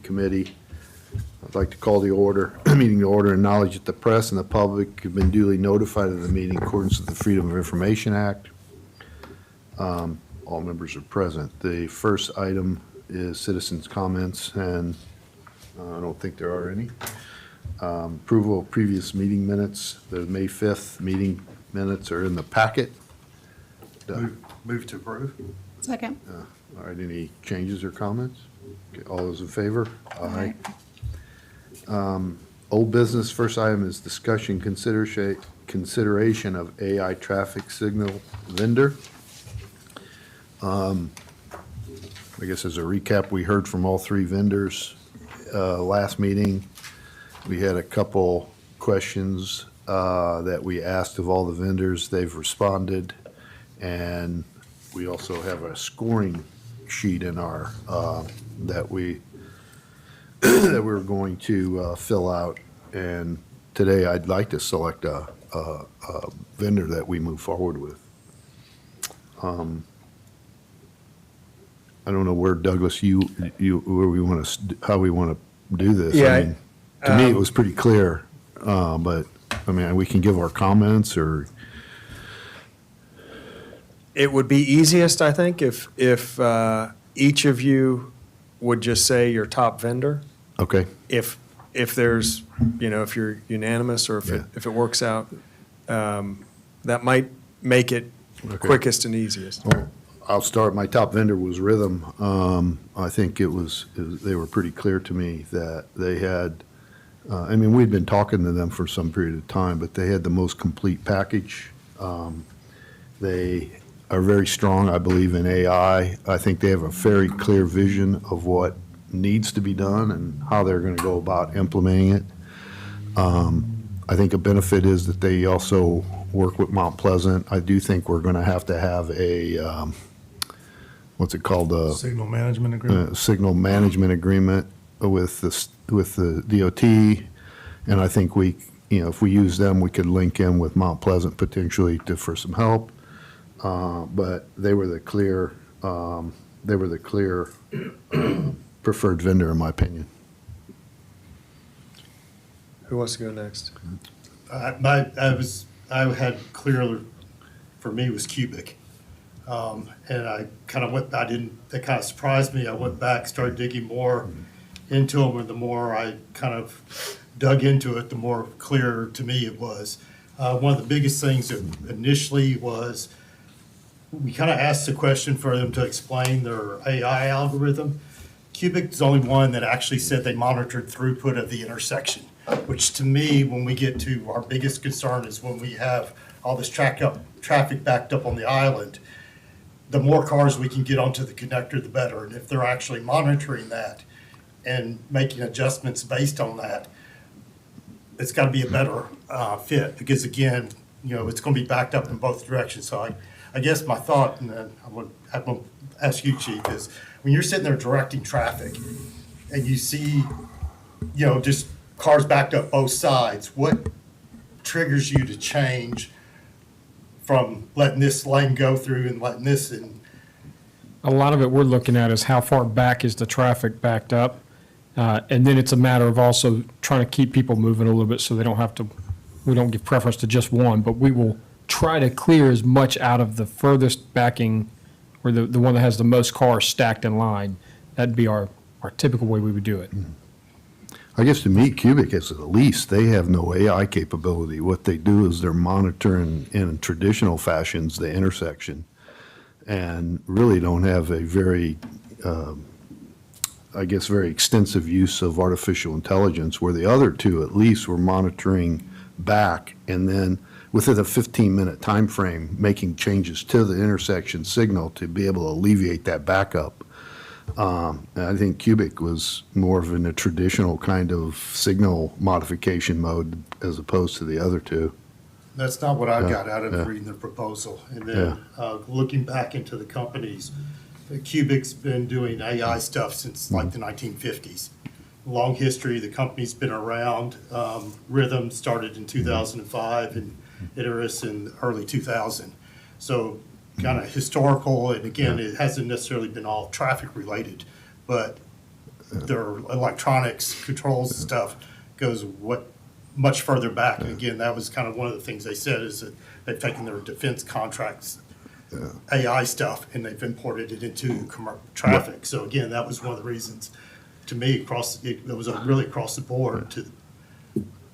Committee. I'd like to call the meeting to order, and acknowledge that the press and the public have been duly notified of the meeting in accordance with the Freedom of Information Act. All members are present. The first item is citizens' comments, and I don't think there are any. Approval of previous meeting minutes. The May 5th meeting minutes are in the packet. Move to approve. Second. All right, any changes or comments? Okay, all those in favor? Aye. Old business, first item is discussion consideration of AI traffic signal vendor. I guess as a recap, we heard from all three vendors last meeting. We had a couple questions that we asked of all the vendors. They've responded, and we also have a scoring sheet in our that we that we're going to fill out. And today, I'd like to select a vendor that we move forward with. I don't know where, Douglas, where we want to, how we want to do this. Yeah, I mean, to me, it was pretty clear, but, I mean, we can give our comments, or, It would be easiest, I think, if each of you would just say your top vendor. okay, If there's, if you're unanimous or Yeah. if it works out, that might make it Okay. quickest and easiest. well, I'll start. My top vendor was Rhythm. I think they were pretty clear to me that they had, I mean, we'd been talking to them for some period of time, but they had the most complete package. They are very strong, I believe, in AI. I think they have a very clear vision of what needs to be done and how they're going to go about implementing it. I think a benefit is that they also work with Mount Pleasant. I do think we're going to have a, what's it called? Signal management agreement. Signal management agreement with the DOT. And I think if we use them, we could link in with Mount Pleasant potentially for some help. But they were the clear preferred vendor, in my opinion. Who wants to go next? I had clear, for me, was Cubic. And I kind of that kind of surprised me. I went back, started digging more into them, and the more I kind of dug into it, the more clear to me it was. One of the biggest things that initially was, we kind of asked the question for them to explain their AI algorithm. Cubic is the only one that actually said they monitored throughput of the intersection, which to me, when we get to our biggest concern is when we have all this traffic backed up on the island, the more cars we can get onto the connector, the better. And if they're actually monitoring that and making adjustments based on that, it's got to be a better fit, because again, it's going to be backed up in both directions. So I guess my thought, and then I'm going to ask you, Chief, is when you're sitting there directing traffic and you see, just cars backed up both sides, what triggers you to change from letting this lane go through and letting this in? A lot of it we're looking at is how far back is the traffic backed up? And then it's a matter of also trying to keep people moving a little bit so we don't give preference to just one, but we will try to clear as much out of the furthest backing, or the one that has the most cars stacked in line. That'd be our typical way we would do it. I guess to me, Cubic is, at least, they have no AI capability. What they do is they're monitoring in traditional fashions the intersection, and really don't have a very, very extensive use of artificial intelligence, where the other two at least were monitoring back, and then within a 15-minute time frame, making changes to the intersection signal to be able to alleviate that backup. And I think Cubic was more of in a traditional kind of signal modification mode as opposed to the other two. That's not what I got out yeah. of reading the proposal. And then looking back into the companies, Cubic's been doing AI stuff since like the 1950s. Long history, the company's been around. Rhythm started in 2005 and Iterus in early 2000. So kind of historical, and again, it hasn't necessarily been all traffic related, but their electronics controls stuff goes much further back. And again, that was kind of one of the things they said, is that they've taken their defense contracts, AI stuff, and they've imported it into traffic. So again, that was one of the reasons, to me, it was really across the board to,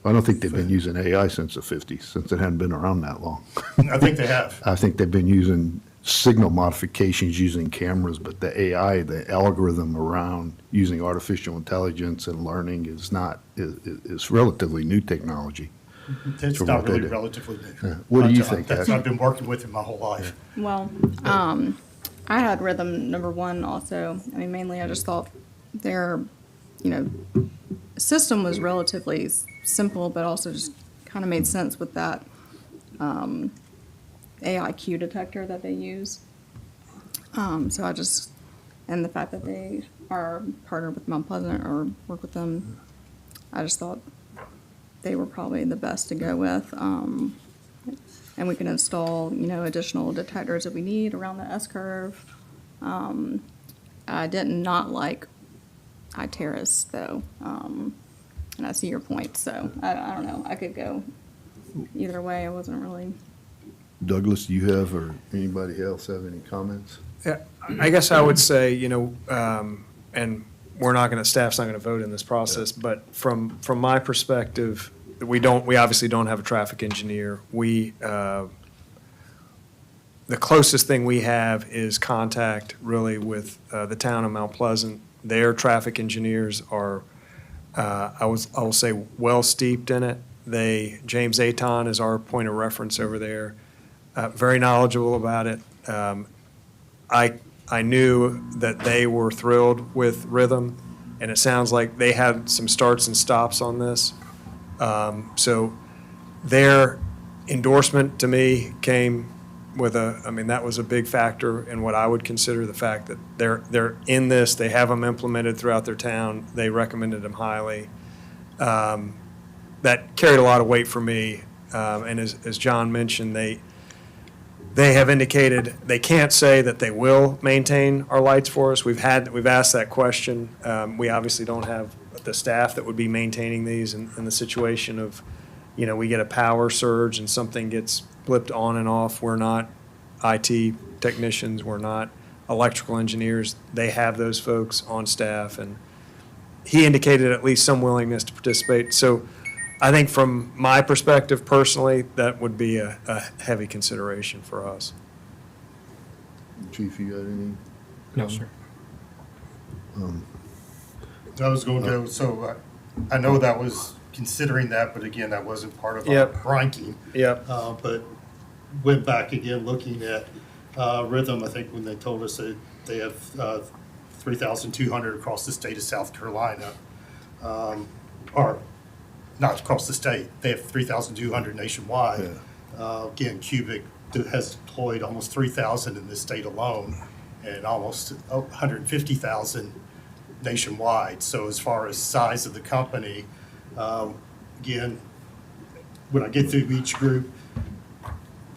I don't think they've been using AI since the 50s, since it hadn't been around that long. I think they have. I think they've been using signal modifications using cameras, but the AI, the algorithm around using artificial intelligence and learning is relatively new technology. It's From not what they really do. relatively new. What do you think, Ash? I've been working with it my whole life. Well, I had rhythm number one also. I mean, mainly I just thought their, system was relatively simple, but also just kind of made sense with that AIQ detector that they use. So and the fact that they are partnered with Mount Pleasant or work with them, I just thought they were probably the best to go with. And we can install, additional detectors that we need around the S-curve. I did not like iTerra's though, and I see your point, so I don't know. I could go either way. I wasn't really. Douglas, do you have, or anybody else have any comments? Yeah, I guess I would say, and we're not gonna, staff's not gonna vote in this process, but from my perspective, we obviously don't have a traffic engineer. The closest thing we have is contact really with the town of Mount Pleasant. Their traffic engineers are, I will say, well steeped in it. James Aton is our point of reference over there, very knowledgeable about it. I knew that they were thrilled with Rhythm, and it sounds like they had some starts and stops on this. So their endorsement to me came with that was a big factor in what I would consider the fact that they're in this, they have them implemented throughout their town, they recommended them highly. That carried a lot of weight for me, and as John mentioned, they have indicated they can't say that they will maintain our lights for us. We've asked that question. We obviously don't have the staff that would be maintaining these in the situation of, we get a power surge and something gets blipped on and off. We're not IT technicians. We're not electrical engineers. They have those folks on staff, and he indicated at least some willingness to participate. So I think from my perspective personally, that would be a heavy consideration for us. Chief, you got any? No, sir. I was going to go, so I know that was considering that, but again, that wasn't part of our Yep. ranking. Yep. But went back again, looking at Rhythm, I think when they told us that they have 3,200 across the state of South Carolina, or not across the state, they have 3,200 nationwide. Again, Cubic has deployed almost 3,000 in this state alone, and almost 150,000 nationwide. So as far as size of the company, again, when I get through each group,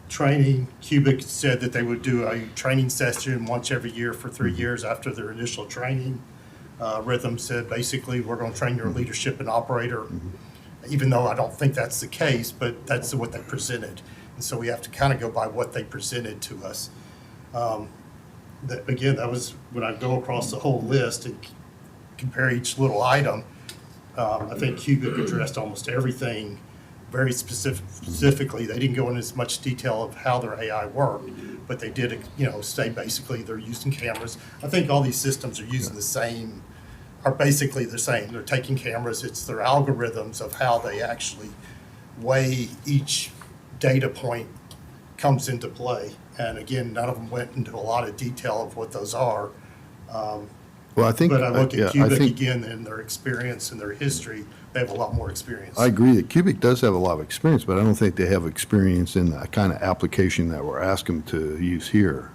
training, Cubic said that they would do a training session once every year for 3 years after their initial training. Rhythm said, basically, we're going to train your leadership and operator, even though I don't think that's the case, but that's what they presented. And so we have to kind of go by what they presented to us. Again, that was when I go across the whole list and compare each little item. I think Cubic addressed almost everything very specifically. They didn't go into as much detail of how their AI worked, but they did, say basically they're using cameras. I think all these systems are using are basically the same. They're taking cameras, it's their algorithms of how they actually weigh each data point comes into play. And again, none of them went into a lot of detail of what those are. Well, I think. But I look yeah, at Cubic think- again and their experience and their history, they have a lot more experience. I agree that Cubic does have a lot of experience, but I don't think they have experience in the kind of application that we're asking them to use here.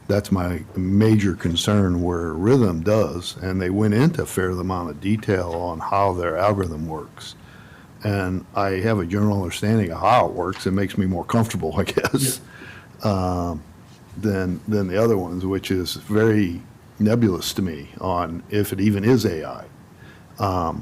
That's my major concern, where Rhythm does, and they went into a fair amount of detail on how their algorithm works. And I have a general understanding of how it works. It makes me more comfortable, I guess, than the other ones, which is very nebulous to me on if it even is AI.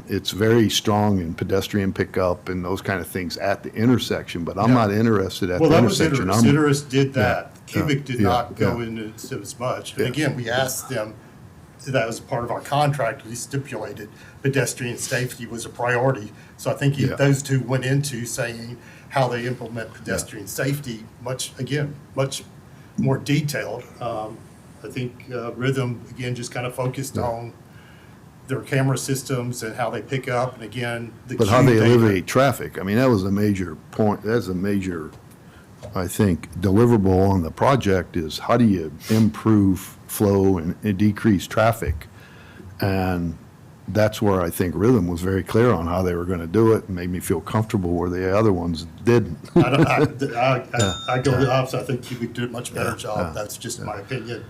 It's very strong in pedestrian pickup and those kind of things at the intersection, but I'm Yeah. not interested at Well, the that was intersection. Icarus. I'm- Icarus did that. Cubic did yeah, not go yeah. into it as much. And Yeah. again, we asked them, that was part of our contract, we stipulated pedestrian safety was a priority. So I think Yeah. those two went into saying how they implement pedestrian safety much more detailed. I think Rhythm, again, just kind of focused on their camera systems and how they pick up, and again, the But how queue they data. alleviate traffic, I mean, that was a major point, that's a major, I think, deliverable on the project is how do you improve flow and decrease traffic? And that's where I think Rhythm was very clear on how they were gonna do it, and made me feel comfortable where the other ones didn't. I go the opposite. I think Cubic did a much better job. That's just my opinion.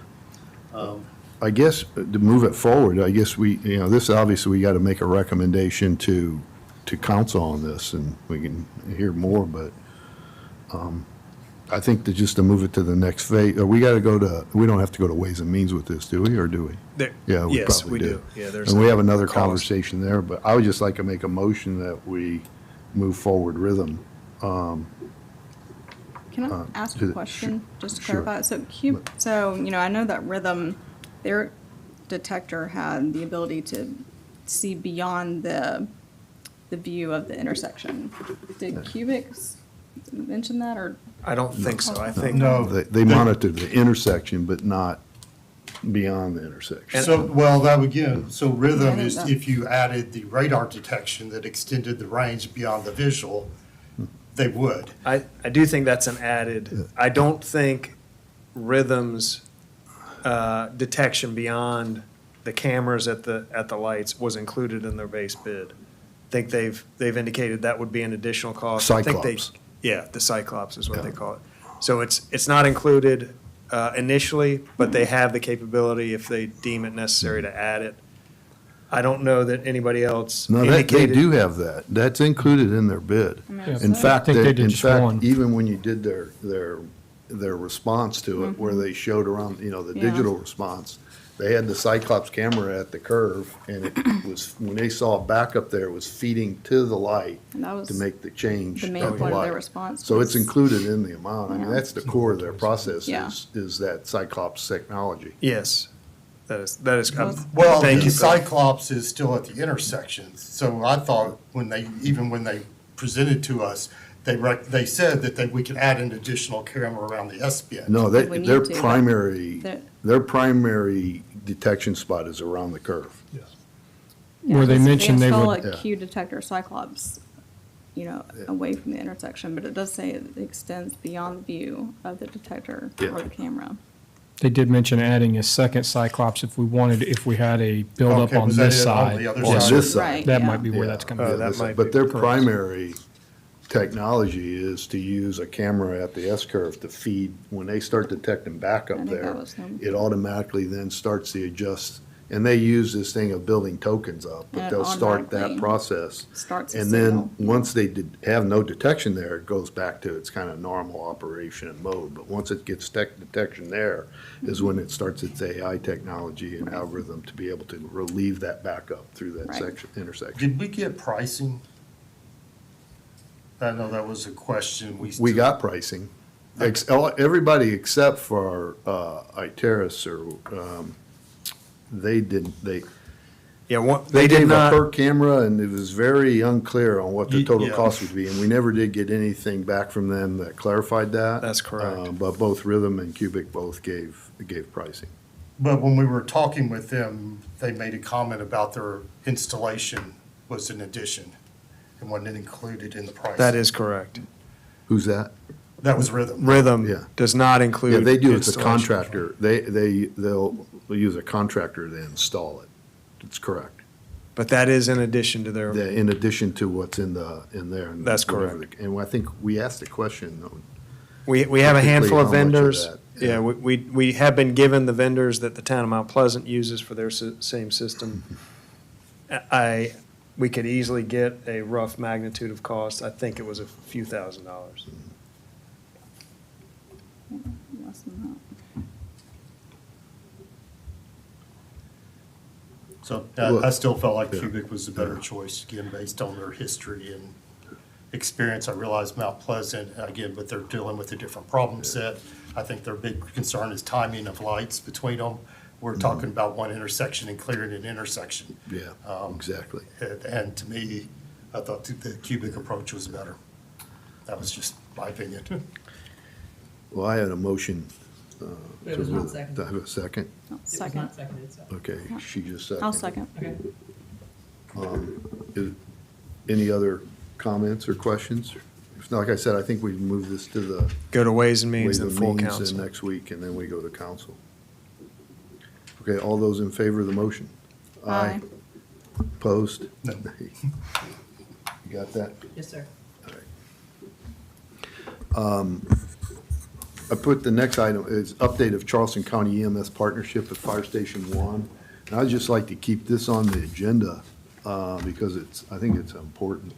I guess to move it forward, I guess this, obviously, we got to make a recommendation to council on this, and we can hear more, but I think to move it to the next phase, we got to we don't have to go to Ways and Means with this, do we, or do we? Yeah, we Yes, probably we do. do. Yeah, there's And we a have another cost. conversation there, but I would just like to make a motion that we move forward Rhythm. Can I ask to a the- question, just to sure. clarify? So, I know that Rhythm, their detector had the ability to see beyond the view of the intersection. Did Cubic mention that, or? I don't think so. I think. No. They monitor the intersection, but not beyond the intersection. So, well, that again, so I Rhythm think is that- if you added the radar detection that extended the range beyond the visual, they would. I do think that's an added, I don't think Rhythm's detection beyond the cameras at the lights was included in their base bid. I think they've indicated that would be an additional cost. I think they- Cyclops. Yeah, the Cyclops is what they Yeah. call it. So it's not included initially, but they have the capability if they deem it necessary to add it. I don't know that anybody else No, they indicated. do have that. That's included in their bid. I mean, Yeah. In so- fact, I think they did just one. even when you did their response to it, where they showed around, the Yeah. digital response, they had the Cyclops camera at the curve, and it was, when they saw it back up there, it was feeding to the light And that was to make the change the at main the point of their light. response. So it's was- included in the amount. I mean, Yeah. that's the core of their process Yeah. is that Cyclops technology. Yes, that is, Well, thank the you for Cyclops is still at the intersections. So I thought when they presented to us, they said that we could add an additional camera around the S bend. No, If we need their to, but primary, they're- their primary detection spot is around the curve. Yeah, Where they because mentioned they install would- a Yeah. Q detector Cyclops, away from the intersection, but it does say it extends beyond the view of the detector Yeah. or the camera. They did mention adding a second Cyclops if we had a buildup Okay, on was that this it on side. the other On side? this side. Right, That yeah. might be where Yeah. that's coming Oh, from. that That's- might But be their correct. primary technology is to use a camera at the S-curve to feed, when they start detecting back I up think there, that was them. it automatically then starts the adjust, and they use this thing of building tokens up, but And it they'll start that automatically process. starts a And then, signal. once they have no detection there, it goes back to its kind of normal operation and mode. But once it gets detection there, is when it starts its AI technology and algorithm to be able to relieve that backup through that Right. intersection. Did we get pricing? I know that was a question We got pricing. Everybody except for Iteris they didn't, Yeah, they they did gave a per not, camera, and it was very unclear on what the total Yeah. cost would be, and we never did get anything back from them that clarified that. That's correct. But both Rhythm and Cubic both gave pricing. But when we were talking with them, they made a comment about their installation was an addition and wasn't included in the price. that is correct. Who's that? That was Rhythm. Rhythm Yeah. does not include. Yeah, they do, it's a installation. contractor. They'll use a contractor to install it. It's correct. But that is in addition to their, In addition to what's in there. and That's whatever correct. And I think we asked the question, we have a handful of Typically, how much of vendors. that? Yeah, we have been given the vendors that the town of Mount Pleasant uses for their same system. We could easily get a rough magnitude of cost. I think it was a few $1,000s. Less than So Well, I still felt like yeah. Cubic was the better Yeah. choice, again, based on their history and experience. I realize Mount Pleasant, again, but they're dealing with a different problem set. I think their big concern is timing of lights between them. We're talking about one intersection and clearing an intersection. Yeah, exactly. And to me, I thought the Cubic approach was better. That was just my opinion. Well, I had a motion. It was to- not seconded. Do I have a second? Oh, It was second. not seconded, so. Okay, she just seconded. I'll second. Okay. Any other comments or questions? If not, like I said, I think we move this to the Go to Ways and Means Ways and and full Means council. and next week, and then we go to council. Okay, all those in favor of the motion? Aye. Opposed? No. You got that? Yes, sir. I put the next item is update of Charleston County EMS partnership at Fire Station One. And I'd just like to keep this on the agenda, because I think it's important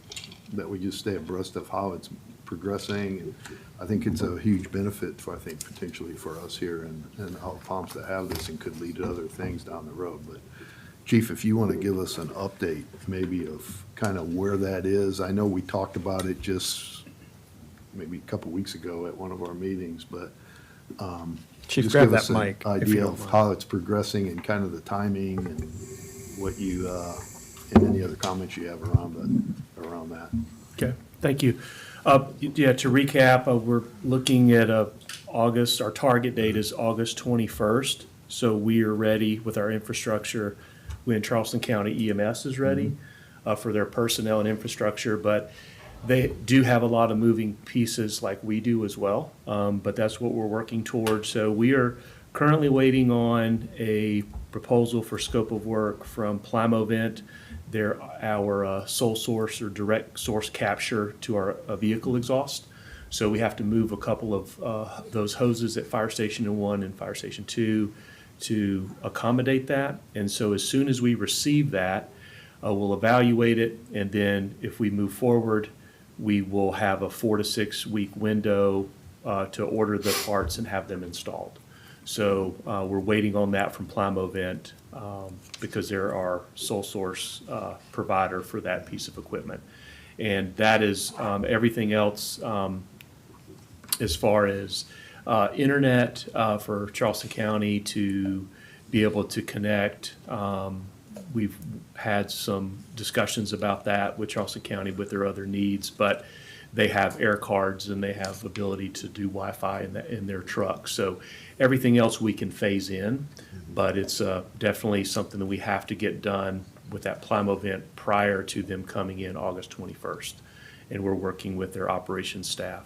that we just stay abreast of how it's progressing. And I think it's a huge benefit for, I think, potentially for us here and our Palms to have this and could lead to other things down the road. But Chief, if you want to give us an update maybe of kind of where that is. I know we talked about it just maybe a couple weeks ago at one of our meetings, but Chief, just grab give us that an mic, if you idea don't of mind. how it's progressing and kind of the timing and what you, and any other comments you have around that. Okay, thank you. Yeah, to recap, we're looking at August, our target date is August 21st. So we are ready with our infrastructure when Charleston County EMS is ready for their personnel and infrastructure. But they do have a lot of moving pieces like we do as well. But that's what we're working towards. So we are currently waiting on a proposal for scope of work from Plymovent. They're our sole source or direct source capture to our vehicle exhaust. So we have to move a couple of those hoses at Fire Station 1 and Fire Station 2 to accommodate that. And so as soon as we receive that, we'll evaluate it. And then if we move forward, we will have a 4 to 6 week window to order the parts and have them installed. So we're waiting on that from Plymovent because they're our sole source provider for that piece of equipment. And that is everything else as far as internet for Charleston County to be able to connect. We've had some discussions about that with Charleston County with their other needs, but they have air cards and they have ability to do Wi-Fi in their trucks. So everything else we can phase in, but it's definitely something that we have to get done with that Plymovent prior to them coming in August 21st. And we're working with their operations staff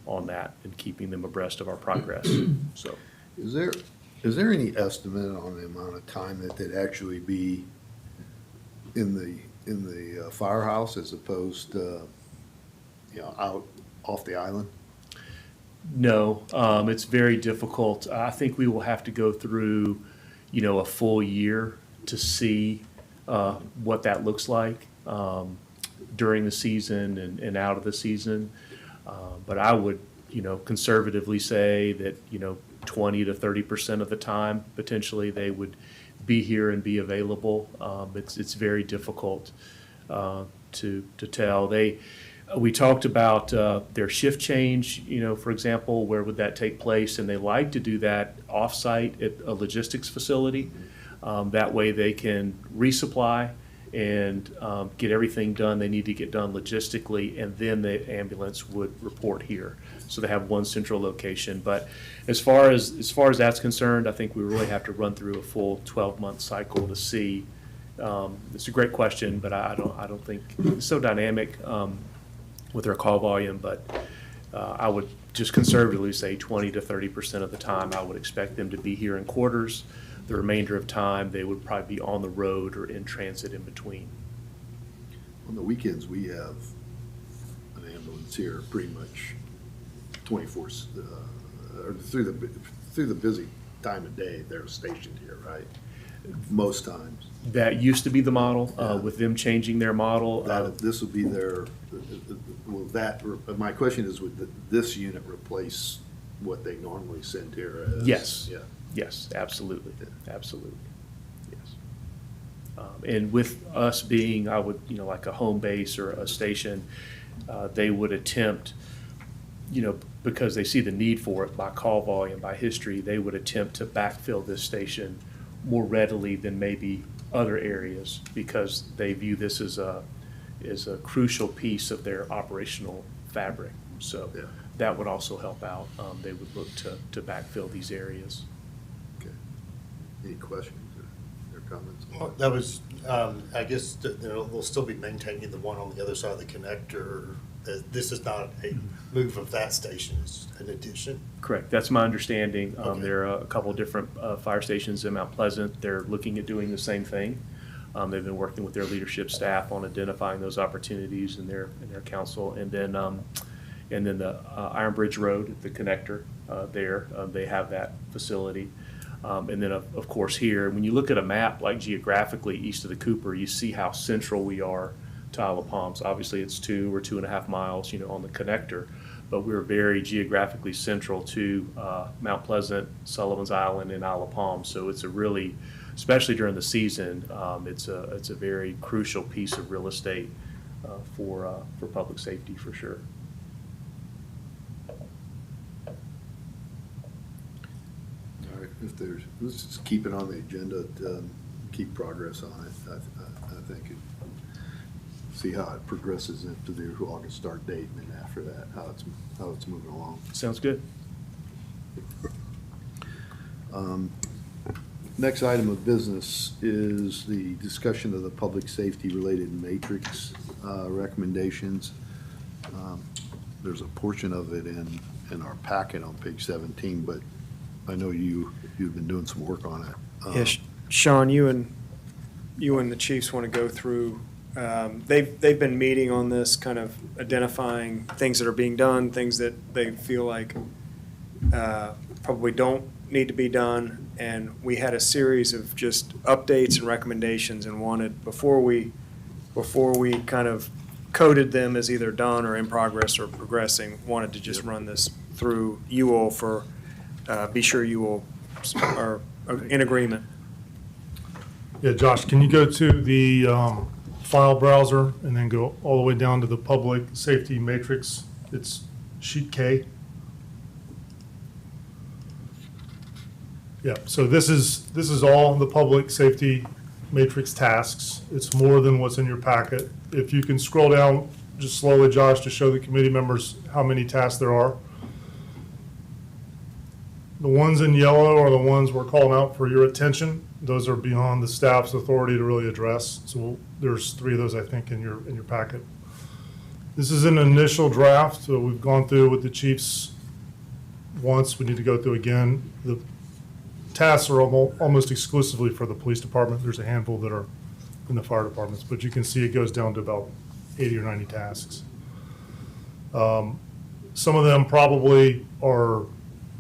on that and keeping them abreast of our progress. So Is there any estimate on the amount of time that they'd actually be in the firehouse as opposed to, out off the island? no, it's very difficult. I think we will have to go through, a full year to see what that looks like during the season and out of the season. But I would, conservatively say that, 20 to 30% of the time, potentially, they would be here and be available. It's very difficult to tell. We talked about their shift change, for example, where would that take place? And they like to do that off-site at a logistics facility. That way they can resupply and get everything done they need to get done logistically, and then the ambulance would report here. So they have one central location. But as far as that's concerned, I think we really have to run through a full 12-month cycle to see. It's a great question, but I don't think it's so dynamic with their call volume. But I would just conservatively say 20 to 30% of the time I would expect them to be here in quarters. The remainder of time, they would probably be on the road or in transit in between. On the weekends, we have an ambulance here pretty much 24, or through the busy time of day, they're stationed here, right? Most times. That used to be the model, with them changing their model. This will be their, my question is, would this unit replace what they normally send here as? Yes. Yeah. Yes, absolutely, absolutely, yes. And with us being, I would, like a home base or a station, they would attempt, because they see the need for it by call volume, by history, they would attempt to backfill this station more readily than maybe other areas because they view this as a crucial piece of their operational fabric. So Yeah. that would also help out. They would look to backfill these areas. Okay. Any questions or comments? Well, that was, I guess, they'll still be maintaining the one on the other side of the connector. This is not a move of that station, it's an addition. Correct. That's my understanding. Okay. There are a couple of different fire stations in Mount Pleasant. They're looking at doing the same thing. They've been working with their leadership staff on identifying those opportunities in their council. And then the Iron Bridge Road, the connector there, they have that facility. And then, of course, here, when you look at a map, like geographically east of the Cooper, you see how central we are to Isle of Palms. Obviously, it's 2 or 2.5 miles, on the connector, but we're very geographically central to Mount Pleasant, Sullivan's Island, and Isle of Palms. So it's a really, especially during the season, it's a very crucial piece of real estate for public safety, for sure. All right, if there's, let's just keep it on the agenda, keep progress on it. I think, see how it progresses into the August start date, and then after that, how it's moving along. Sounds good. Next item of business is the discussion of the public safety-related matrix recommendations. There's a portion of it in our packet on page 17, but I know you've been doing some work on it. Yes, Sean, you and the chiefs want to go through, they've been meeting on this, kind of identifying things that are being done, things that they feel like probably don't need to be done. And we had a series of just updates and recommendations and wanted, before we kind of coded them as either done or in progress or progressing, wanted to just run this through you all for, be sure you all are in agreement. Yeah, Josh, can you go to the file browser and then go all the way down to the public safety matrix? It's sheet K. Yeah, so this is all the public safety matrix tasks. It's more than what's in your packet. If you can scroll down just slowly, Josh, to show the committee members how many tasks there are. The ones in yellow are the ones we're calling out for your attention. Those are beyond the staff's authority to really address. So there's 3 of those, I think, in your packet. This is an initial draft, so we've gone through with the chiefs once. We need to go through again. The tasks are almost exclusively for the police department. There's a handful that are in the fire departments, but you can see it goes down to about 80 or 90 tasks. Some of them probably are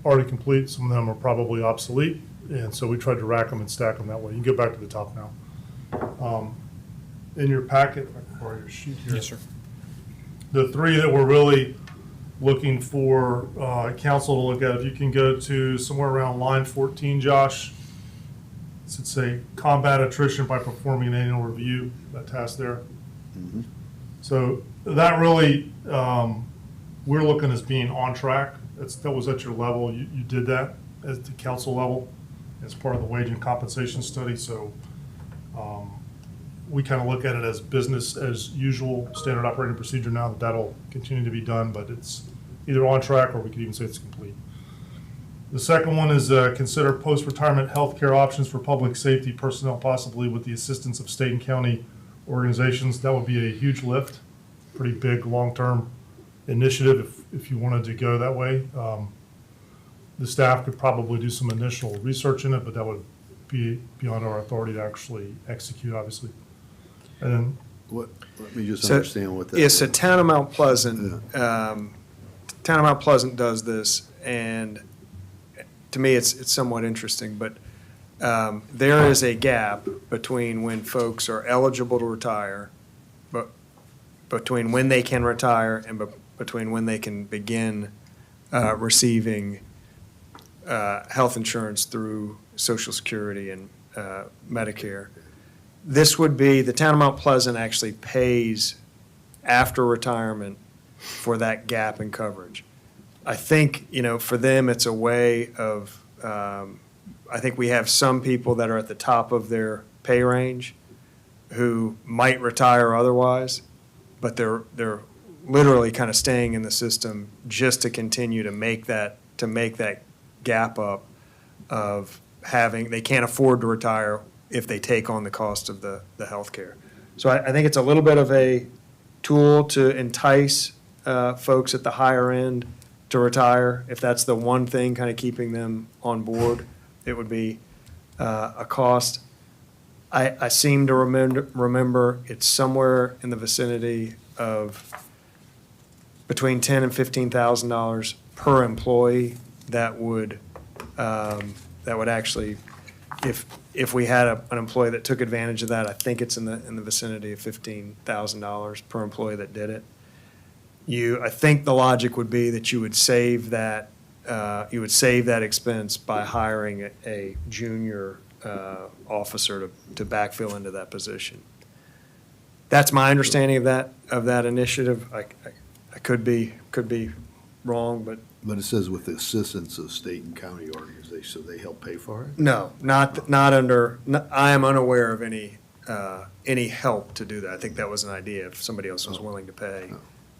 already complete. Some of them are probably obsolete. And so we tried to rack them and stack them that way. You can go back to the top now. In your packet, if I can borrow your sheet here. Yes, sir. The 3 that we're really looking for council to look at, if you can go to somewhere around line 14, Josh. Should say combat attrition by performing an annual review, that task there. So that really, we're looking as being on track. That was at your level. You did that at the council level as part of the wage and compensation study. So we kind of look at it as business as usual, standard operating procedure now that that'll continue to be done, but it's either on track or we could even say it's complete. The second one is consider post-retirement health care options for public safety personnel, possibly with the assistance of state and county organizations. That would be a huge lift, pretty big long-term initiative if you wanted to go that way. The staff could probably do some initial research in it, but that would be beyond our authority to actually execute, obviously. And then Let me just So- understand what that Yes, so is. Town of Mount Pleasant, Town of Mount Pleasant does this, and to me, it's somewhat interesting, but there is a gap between when folks are eligible to retire, but between when they can retire and between when they can begin receiving health insurance through Social Security and Medicare. this would be, the town of Mount Pleasant actually pays after retirement for that gap in coverage. I think, for them, it's a way of, I think we have some people that are at the top of their pay range who might retire otherwise, but they're literally kind of staying in the system just to continue to make that gap up of having, they can't afford to retire if they take on the cost of the healthcare. So I think it's a little bit of a tool to entice folks at the higher end to retire. If that's the one thing kind of keeping them on board, it would be a cost. I seem to remember it's somewhere in the vicinity of between $10,000 and $15,000 per employee that would actually, if we had an employee that took advantage of that, I think it's in the vicinity of $15,000 per employee that did it. I think the logic would be that you would save that expense by hiring a junior officer to backfill into that position. That's my understanding of that initiative. I could be wrong, but But it says with the assistance of state and county organizations, so they help pay for it? no, not under, I am unaware of any help to do that. I think that was an idea if somebody else was willing to pay.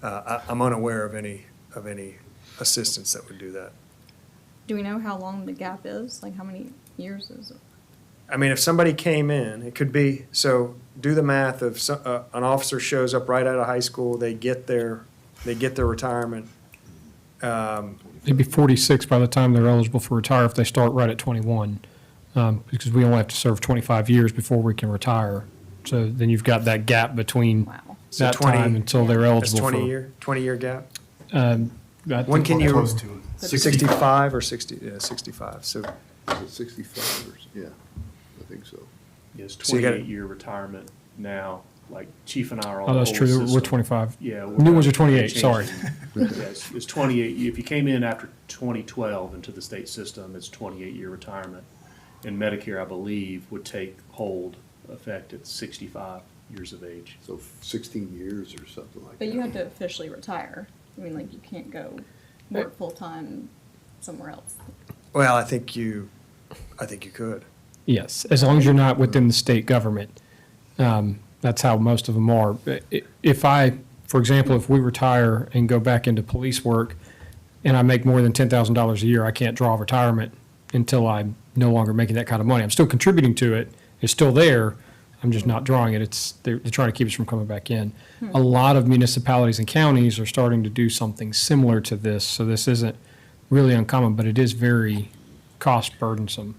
I'm unaware of any assistance that would do that. Do we know how long the gap is? Like, how many years is it? I mean, if somebody came in, it could be, so do the math of, an officer shows up right out of high school, they get their retirement. They'd be 46 by the time they're eligible for retire if they start right at 21, because we only have to serve 25 years before we can retire. So then you've got that gap between Wow. So that 20 time until they're That's eligible for. 20-year gap? I When think can you, Close to it. 65 or 60, yeah, 65, so, Is it 65 or, yeah, I think so. Yes, So you gotta- 28-year retirement now, like Chief and I are on. Oh, the that's old true. We're system. 25. Yeah. New ones are gonna 28, change sorry. it. Yes, it's 28. If you came in after 2012 into the state system, it's 28-year retirement. And Medicare, I believe, would take hold effect at 65 years of age. So 16 years or something like that. But you had to officially retire. I mean, like, you can't go work full-time somewhere else. well, I think you could. Yes, as long as you're not within the state government. That's how most of them are. For example, if we retire and go back into police work and I make more than $10,000 a year, I can't draw retirement until I'm no longer making that kind of money. I'm still contributing to it. It's still there. I'm just not drawing it. They're trying to keep us from coming back in. A lot of municipalities and counties are starting to do something similar to this. So this isn't really uncommon, but it is very cost burdensome.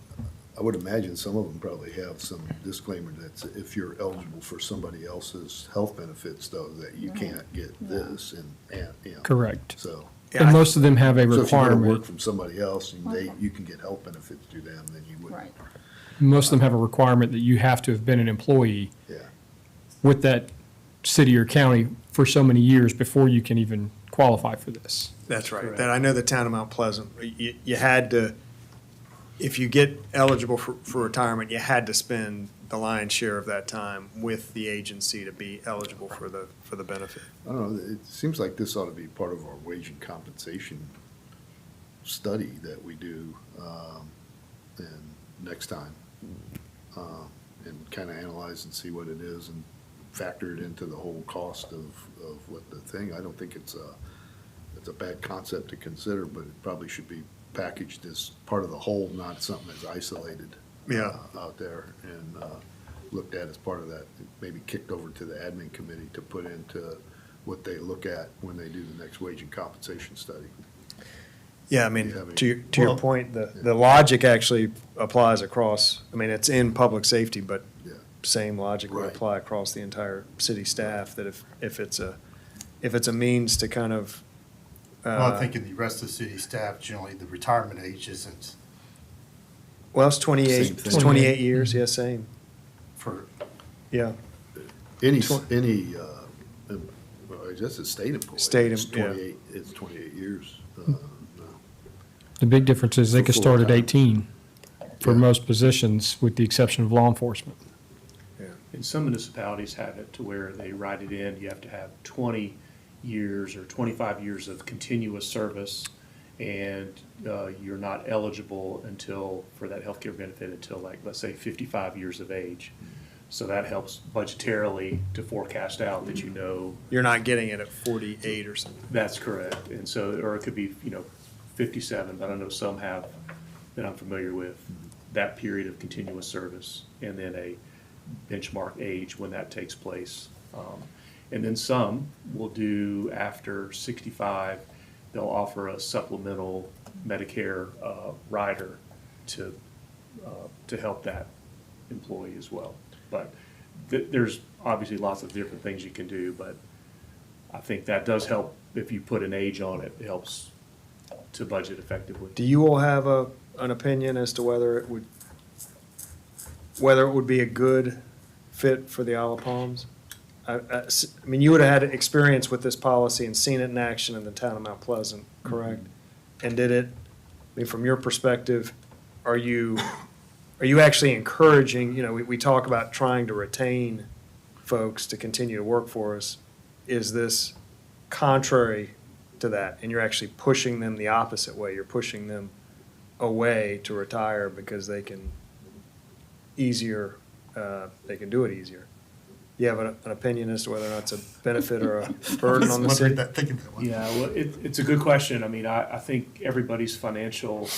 I would imagine some of them probably have some disclaimer that if you're eligible for somebody else's health benefits, though, that you can't get this and, Correct. So, And most of them have a so if you want to work requirement. from somebody else and you can get health benefits through them, then you would. Right. Most of them have a requirement that you have to have been an employee Yeah. with that city or county for so many years before you can even qualify for this. That's right. Correct. That I know the town of Mount Pleasant, you had to, if you get eligible for retirement, you had to spend the lion's share of that time with the agency to be eligible for the benefit. I don't know, it seems like this ought to be part of our wage and compensation study that we do, and next time. And kind of analyze and see what it is and factor it into the whole cost of what the thing, I don't think it's a bad concept to consider, but it probably should be packaged as part of the whole, not something that's isolated. Yeah. Out there and, looked at as part of that, maybe kicked over to the admin committee to put into what they look at when they do the next wage and compensation study. Yeah, I mean, You have any- to your Well- point, the logic actually applies across, I mean, it's in public safety, but Yeah. same logic would Right. apply across the entire city staff, that if it's a means to kind of. Well, I think in the rest of the city staff, generally, the retirement age isn't Well, it's 28, Same thing. it's 28 years, yeah, same, for, yeah. Any, Tw- well, I guess it's state employee. State It's em- yeah. 28, it's 28 years. The big difference is they For could start at full-time. 18 for Yeah. most positions, with the exception of law enforcement. Yeah. And some municipalities have it to where they write it in, you have to have 20 years or 25 years of continuous service, and you're not eligible until, for that healthcare benefit until, like, let's say 55 years of age. So that helps budgetarily to forecast out that you know You're not getting it at 48 or something. that's correct. And so, or it could be, 57, but I know some have, that I'm familiar with, that period of continuous service, and then a benchmark age when that takes place. And then some will do after 65, they'll offer a supplemental Medicare rider to help that employee as well. But there's obviously lots of different things you can do, but I think that does help. If you put an age on it, it helps to budget effectively. Do you all have an opinion as to whether it would be a good fit for the Isle of Palms? I mean, you would have had experience with this policy and seen it in action in the town of Mount Pleasant, correct? And did it, I mean, from your perspective, are you actually encouraging, we talk about trying to retain folks to continue to work for us. Is this contrary to that? And you're actually pushing them the opposite way. You're pushing them away to retire because they can do it easier. You have an opinion as to whether or not it's a benefit or a burden on the city? Thinking that way. Yeah, well, it's a good question. I mean, I think everybody's financial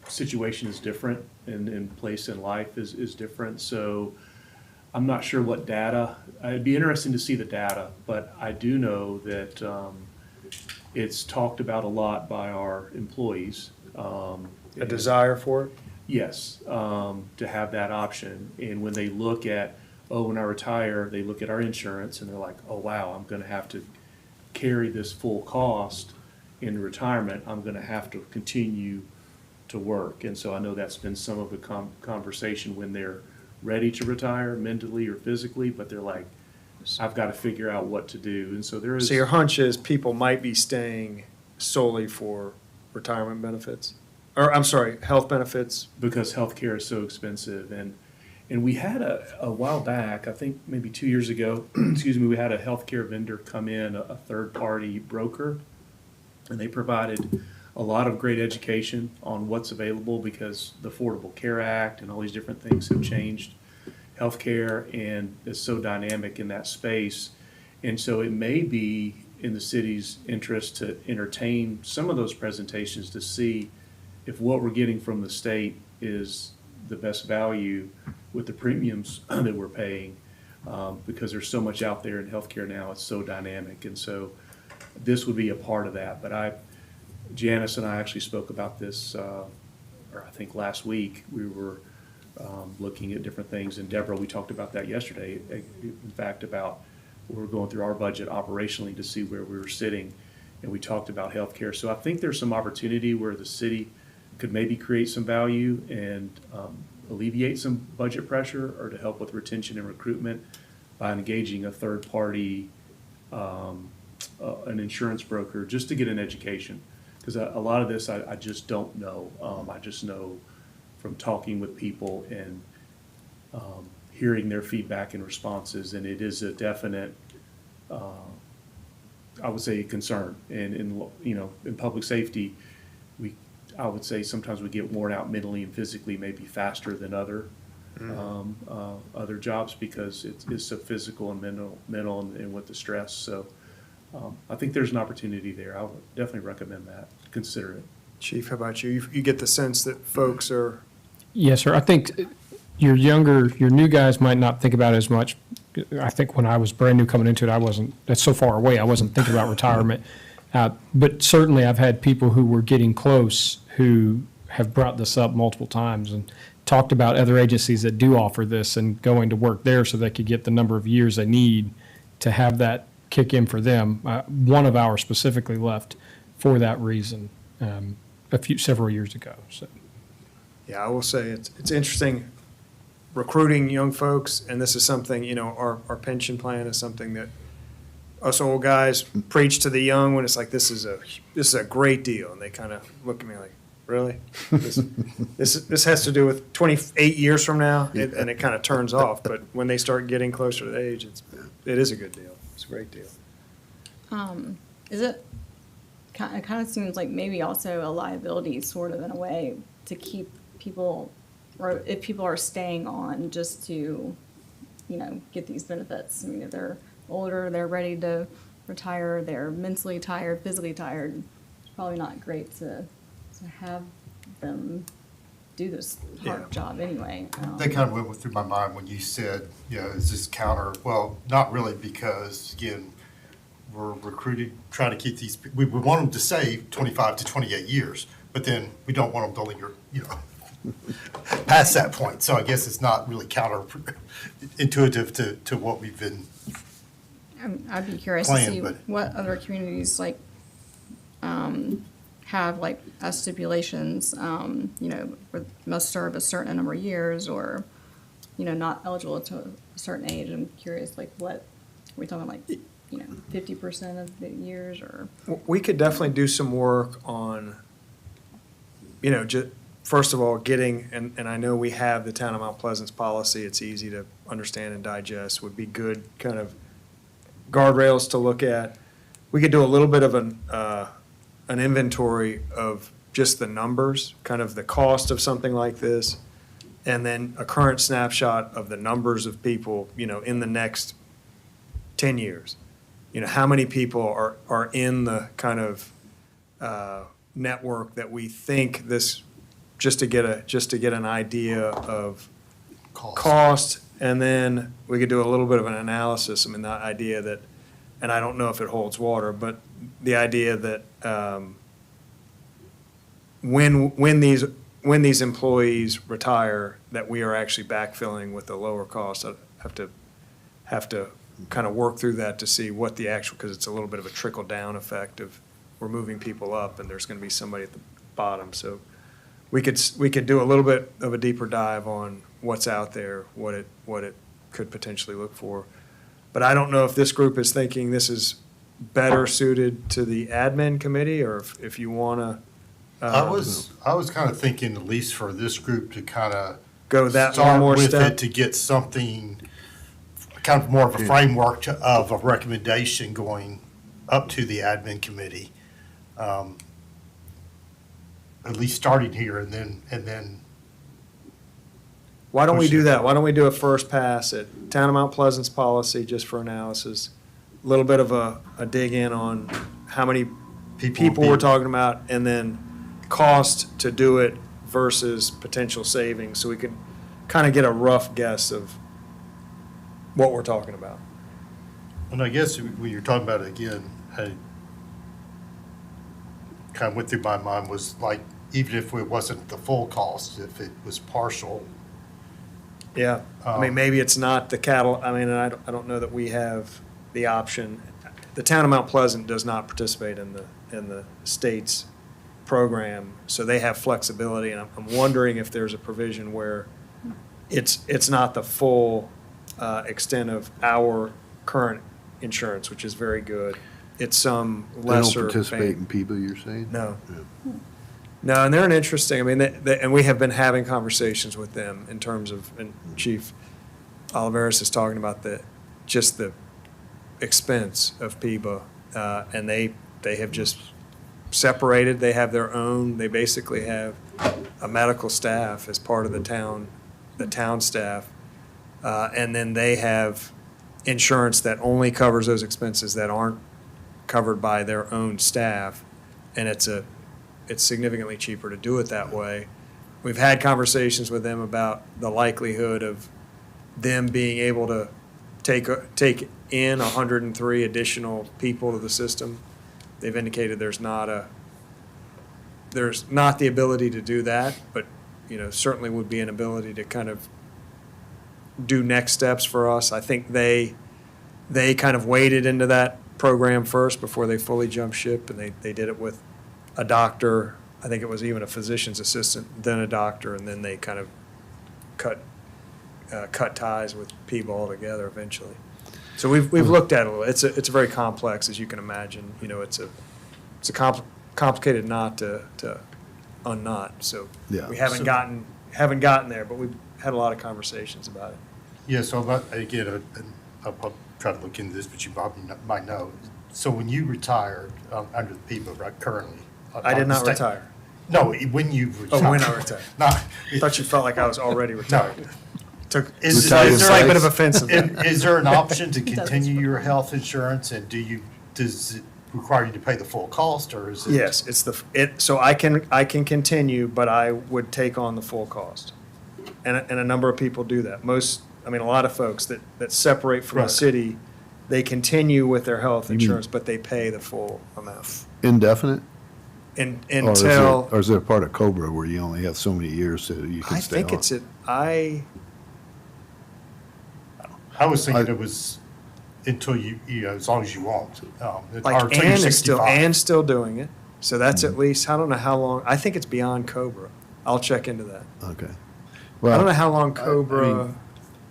situation is different, and place in life is different. So I'm not sure what data, it'd be interesting to see the data, but I do know that it's talked about a lot by our employees. A desire for it? Yes, to have that option. And when they look at, when I retire, they look at our insurance and they're like, oh, wow, I'm gonna have to carry this full cost in retirement. I'm gonna have to continue to work. And so I know that's been some of the conversation when they're ready to retire mentally or physically, but they're like, I've got to figure out what to do. And so there is. So your hunch is people might be staying solely for retirement benefits? Or, I'm sorry, health benefits? Because healthcare is so expensive. And we had a while back, I think maybe 2 years ago, excuse me, we had a healthcare vendor come in, a third-party broker, and they provided a lot of great education on what's available because the Affordable Care Act and all these different things have changed healthcare, and it's so dynamic in that space. And so it may be in the city's interest to entertain some of those presentations to see if what we're getting from the state is the best value with the premiums that we're paying, because there's so much out there in healthcare now. It's so dynamic. And so this would be a part of that. But Janice and I actually spoke about this, or I think last week. We were looking at different things. And Deborah, we talked about that yesterday, in fact, about we were going through our budget operationally to see where we were sitting. And we talked about healthcare. So I think there's some opportunity where the city could maybe create some value and alleviate some budget pressure, or to help with retention and recruitment by engaging a third party, an insurance broker, just to get an education. Because a lot of this I just don't know. I just know from talking with people and hearing their feedback and responses, and it is a definite, I would say, concern. And in public safety, I would say sometimes we get worn out mentally and physically, maybe faster than other jobs, because it's so physical and mental and with the stress. So I think there's an opportunity there. I would definitely recommend that. Consider it. Chief, how about you? You get the sense that folks are, Yes, sir. I think your new guys might not think about it as much. I think when I was brand new coming into it, that's so far away, I wasn't thinking about retirement. But certainly I've had people who were getting close who have brought this up multiple times and talked about other agencies that do offer this and going to work there so they could get the number of years they need to have that kick in for them. One of ours specifically left for that reason several years ago. So. yeah, I will say it's interesting recruiting young folks, and this is something, our pension plan is something that us old guys preach to the young when it's like, this is a great deal, and they kind of look at me like, really? This has to do with 28 years from now, and it kind of turns off. But when they start getting closer to the age, it is a good deal. It's a great deal. Is it, it kind of seems like maybe also a liability sort of in a way to keep people, or if people are staying on just to, get these benefits. I mean, if they're older, they're ready to retire, they're mentally tired, physically tired, it's probably not great to have them do this hard Yeah. job anyway. That kind of went through my mind when you said, is this counter? Well, not really, because again, we're recruiting, trying to keep these, we want them to stay 25 to 28 years, but then we don't want them to linger, past that point. So I guess it's not really counterintuitive to what we've been, I'd be curious to Plan, see but- what other communities have as stipulations, must serve a certain number of years or, not eligible to a certain age. I'm curious, what, are we talking 50% of the years or? We could definitely do some work on, first of all, getting, and I know we have the Town of Mount Pleasant's policy, it's easy to understand and digest, would be good kind of guardrails to look at. We could do a little bit of an inventory of just the numbers, kind of the cost of something like this, and then a current snapshot of the numbers of people, in the next 10 years. How many people are in the kind of network that we think this, just to get an idea of cost, and then we could do a little bit of an analysis. I mean, the idea that, and I don't know if it holds water, but the idea that when these employees retire, that we are actually backfilling with a lower cost. I have to kind of work through that to see what the actual, because it's a little bit of a trickle down effect of we're moving people up and there's going to be somebody at the bottom. So we could do a little bit of a deeper dive on what's out there, what it could potentially look for. But I don't know if this group is thinking this is better suited to the admin committee, or if you want to. I was kind of thinking, at least for this group, to kind of Go that one start more with step. it to get something, kind of more of a framework of a recommendation going up to the admin committee. At least starting here and then. Why don't we push do it. that? Why don't we do a first pass at Town of Mount Pleasant's policy, just for analysis? A little bit of a dig in on how many people we're talking about, and then cost to do it versus potential savings, so we can kind of get a rough guess of what we're talking about. And I guess when you're talking about it again, I kind of went through my mind was like, even if it wasn't the full cost, if it was partial. Yeah, I mean, maybe it's not the cattle, I mean, and I don't know that we have the option. The Town of Mount Pleasant does not participate in the state's program, so they have flexibility, and I'm wondering if there's a provision where it's not the full extent of our current insurance, which is very good. It's some They don't lesser. participate band. in PIBA, you're saying? No. Yeah. No, and they're an interesting, I mean, and we have been having conversations with them in terms of, and Chief Oliveris is talking about just the expense of PIBA. And they have just separated, they have their own, they basically have a medical staff as part of the town staff. And then they have insurance that only covers those expenses that aren't covered by their own staff. And it's significantly cheaper to do it that way. We've had conversations with them about the likelihood of them being able to take in 103 additional people to the system. They've indicated there's not the ability to do that, but, certainly would be an ability to kind of do next steps for us. I think they kind of waded into that program first before they fully jumped ship, and they did it with a doctor. I think it was even a physician's assistant, then a doctor, and then they kind of cut ties with PIBA altogether eventually. So we've looked at it a little. It's a very complex, as you can imagine. It's a complicated knot to unknot, so Yeah. we haven't gotten there, but we've had a lot of conversations about it. Yeah, so about, again, I'll try to look into this, but you probably might know. So when you retired, under the PEPA, right, currently? I did not retire. No, when you Oh, retired. when I retired. Not, I thought you felt like I was already no. retired. Took a Is Retired there- slight bit of offense in that. Is there an option to Doesn't continue your health insurance, and does it require you to pay the full cost, or is it? Yes, so I can continue, but I would take on the full cost. And a number of people do that. A lot of folks that separate from the Right. city, they continue with their health insurance, but they pay the full amount. Indefinite? And Or is it- until, Or is it a part of Cobra where you only have so many years that you can I stay think on? I was thinking it was until you know, as long as you want. Or like until you're 65. Ann's still doing it. So that's at least, I don't know how long, I think it's beyond Cobra. I'll check into that. Okay. I don't know Well, how long I Cobra, mean,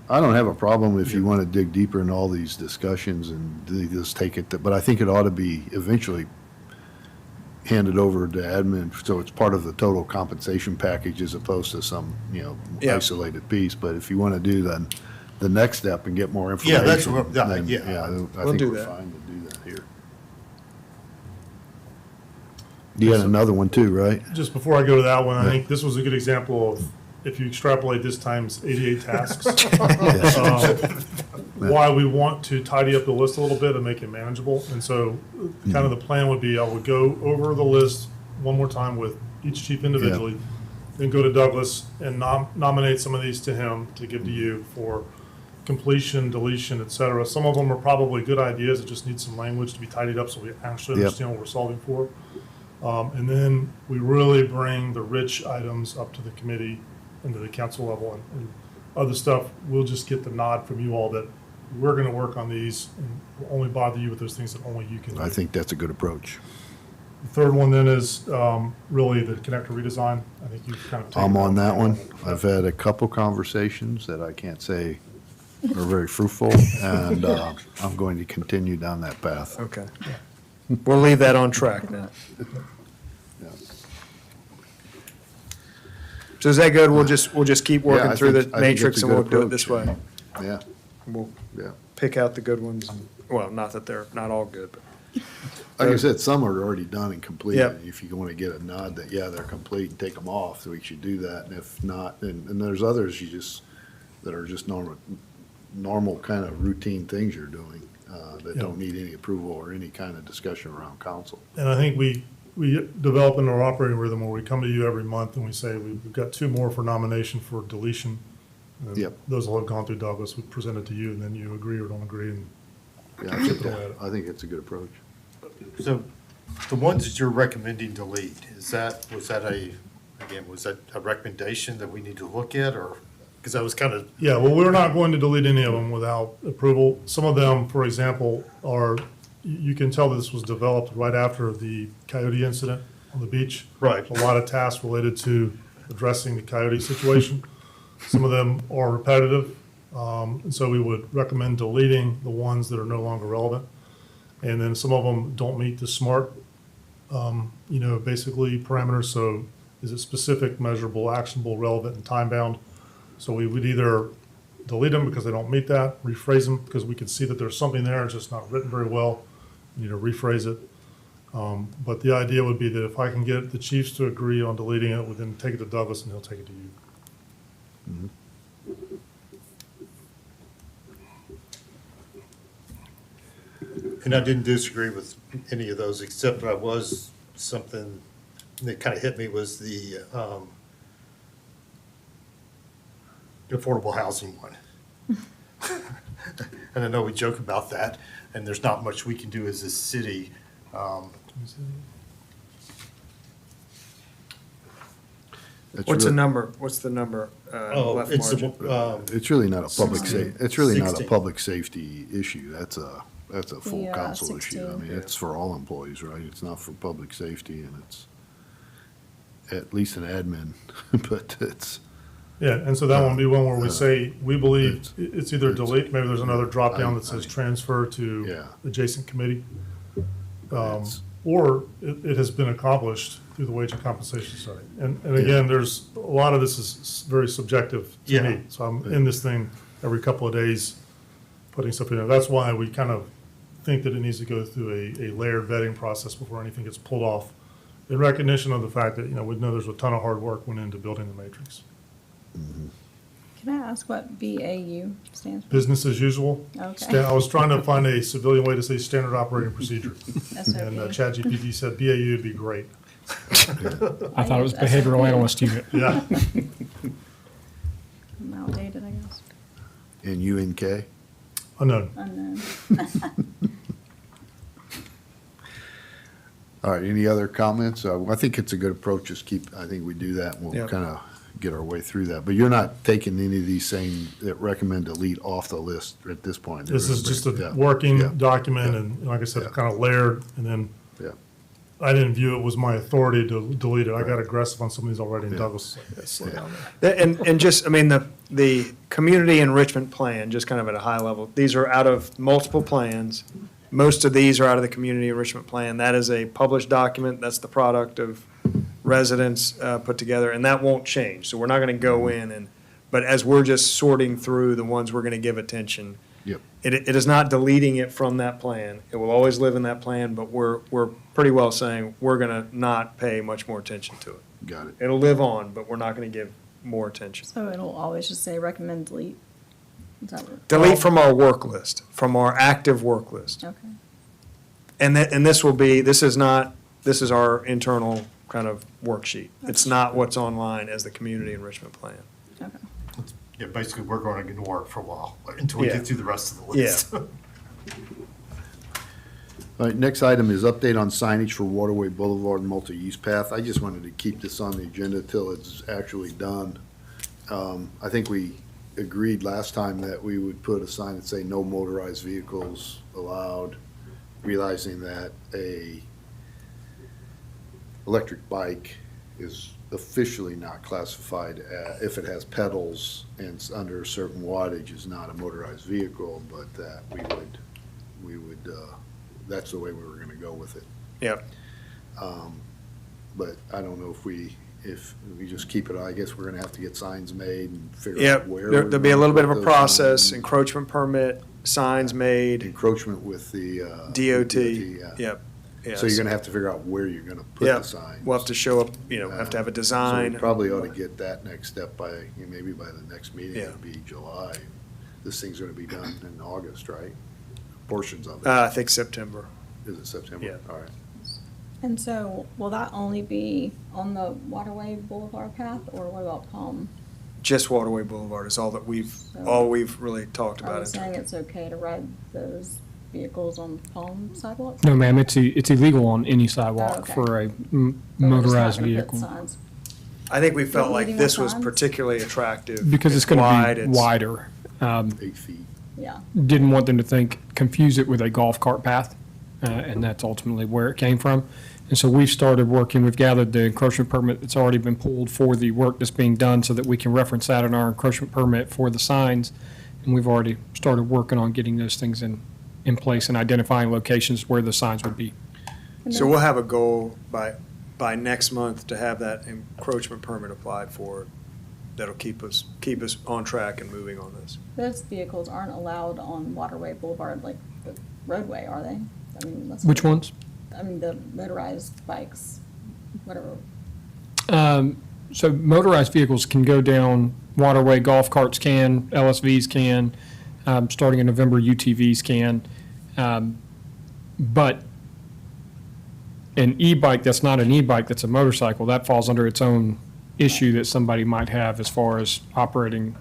I don't have a problem if you want to dig deeper in all these discussions and just take it, but I think it ought to be eventually handed over to admin, so it's part of the total compensation package as opposed to some, Yeah. isolated piece. But if you want to do then the next step and get more Yeah, information. that's what- yeah, then, yeah. I We'll think do we're that. fine to do that here. You had another one too, right? Just before I go to that one, I think this was a good example of, if you extrapolate this times 88 tasks, why we want to tidy up the list a little bit and make it manageable. And so kind of the plan would be, I would go over the list one more time with each chief individually, then go to Douglas and nominate some of these to him to give to you for completion, deletion, et cetera. Some of them are probably good ideas that just need some language to be tidied up so we actually Yep. understand what we're solving for. And then we really bring the rich items up to the committee and to the council level, and other stuff, we'll just get the nod from you all that we're gonna work on these and we'll only bother you with those things that only you can do. I think that's a good approach. The third one then is really the connector redesign. I think you've kind of. taken I'm on that one. pretty well. I've had a couple conversations that I can't say are very fruitful, and I'm going to continue down that path. okay. We'll leave that on track now. So is that good? We'll just keep Yeah, working I through think- the I think matrix it's a and we'll good do it approach. this way. Yeah, We'll yeah. pick out the good ones. Well, not that they're not all good, but. Like I said, some are already done and completed. Yep. If you want to get a nod that, yeah, they're complete and take them off, so we should do that. And if not, and there's others that are just normal kind of routine things you're doing, that Yeah. don't need any approval or any kind of discussion around council. And I think we develop into our operating rhythm where we come to you every month and we say, we've got 2 more for nomination for deletion. And Yep. those will have gone through Douglas, we present it to you, and then you agree or don't agree, and Yeah, I think it's a good approach. So the ones that you're recommending delete, was that a recommendation that we need to look at, or, because I was kind of, yeah, well, we're not going to delete any of them without approval. Some of them, for example, are, you can tell this was developed right after the coyote incident on the beach. Right. A lot of tasks related to addressing the coyote situation. Some of them are repetitive, and so we would recommend deleting the ones that are no longer relevant. And then some of them don't meet the SMART, basically parameters. So is it specific, measurable, actionable, relevant, and time-bound? So we would either delete them because they don't meet that, rephrase them because we can see that there's something there, it's just not written very well. We need to rephrase it. But the idea would be that if I can get the chiefs to agree on deleting it, we'll then take it to Douglas and he'll take it to you. and I didn't disagree with any of those, except I was, something that kind of hit me was the affordable housing one. And I know we joke about that, and there's not much we can do as a city. It's What's the really- number? What's the number? Oh, Left it's, margin? It's really not a public 16. it's really not a 16. public safety issue. That's a full Yeah, council issue. I 16. mean, it's for all employees, right? It's not for public safety, and it's at least an admin, but it's, Yeah, and so that one would be one where we say, we believe it's- it's either delete, maybe there's another drop down that I- says transfer to Yeah. adjacent committee. it's- or it has been accomplished through the wage and compensation study. And again, there's, a lot of this is very subjective to Yeah. me. So I'm in this thing every couple of days, putting stuff in there. That's why we kind of think that it needs to go through a layered vetting process before anything gets pulled off, in recognition of the fact that, we know there's a ton of hard work went into building the matrix. Can I ask what BAU stands for? Business as usual. Okay. I was trying to find a civilian way to say standard operating procedure. And SOP. ChatGPT said BAU would be great. I thought it was behavioral analyst unit. Yeah. I'm outdated, I guess. And UNK? Unknown. Unknown. All right, any other comments? I think it's a good approach, I think we do that, and we'll Yep. kind of get our way through that. But you're not taking any of these saying that recommend delete off the list at this point? This is just Yeah, a working yeah, document and like I said, Yeah. kind of layered. And then Yeah, I didn't view it was my authority to delete it. I got aggressive on some of these already and Yeah. Douglas was like, "Yeah, slow down there." And just, I mean, the community enrichment plan, just kind of at a high level, these are out of multiple plans. Most of these are out of the community enrichment plan. That is a published document. That's the product of residents put together, and that won't change. So we're not going to go in but as we're just sorting through the ones we're going to give attention, yep, it is not deleting it from that plan. It will always live in that plan, but we're pretty well saying we're going to not pay much more attention to it. got it. It'll live on, but we're not going to give more attention. So it'll always just say recommend delete? Is that what? Delete from our work list, from our active work list. Okay. And this is our internal kind of worksheet. It's not what's online as the community enrichment plan. Okay. Yeah, basically, we're going to ignore it for a while, until we Yeah. get through the rest of the list. All right, next item is update on signage for Waterway Boulevard and multi-use path. I just wanted to keep this on the agenda till it's actually done. I think we agreed last time that we would put a sign that say no motorized vehicles allowed, realizing that a electric bike is officially not classified, if it has pedals and it's under a certain wattage, is not a motorized vehicle, but that we would, that's the way we were gonna go with it. Yep. But I don't know if we just keep it, I guess we're gonna have to get signs made and figure Yep. out where. There'll be a little bit of a we're gonna put those process, signs. encroachment permit, signs made, Encroachment with the. DOT. yeah. Yep. So you're gonna have to figure out where you're gonna put Yep. the signs. We'll have to show up, have to have a So we design. probably ought to get that next step by, maybe by the next meeting, Yeah. it'll be July. This thing's gonna be done in August, right? Portions of it. I think September. Is it September? yeah. All right. And so will that only be on the Waterway Boulevard path, or what about Palm? Just Waterway Boulevard is all we've really talked Are about. we in saying terms- it's okay to ride those vehicles on Palm sidewalks? No, ma'am, it's illegal on any Oh, sidewalk okay. for a Or we're just not motorized gonna put vehicle. signs? I think we felt Don't like need this more was signs? particularly attractive. Because it's gonna wide, be it's- wider. 8 feet. Yeah. Didn't want them to confuse it with a golf cart path, and that's ultimately where it came from. And so we've started working, we've gathered the encroachment permit that's already been pulled for the work that's being done so that we can reference that in our encroachment permit for the signs. And we've already started working on getting those things in place and identifying locations where the signs would be. And So then- we'll have a goal by next month to have that encroachment permit applied for. That'll keep us on track and moving on this. Those vehicles aren't allowed on Waterway Boulevard, like the roadway, are they? I mean, unless- Which ones? I mean, the motorized bikes, whatever. So motorized vehicles can go down Waterway, golf carts can, LSVs can, starting in November, UTVs can. But an e-bike that's not an e-bike, that's a motorcycle, that falls under its own issue that somebody might have as far as operating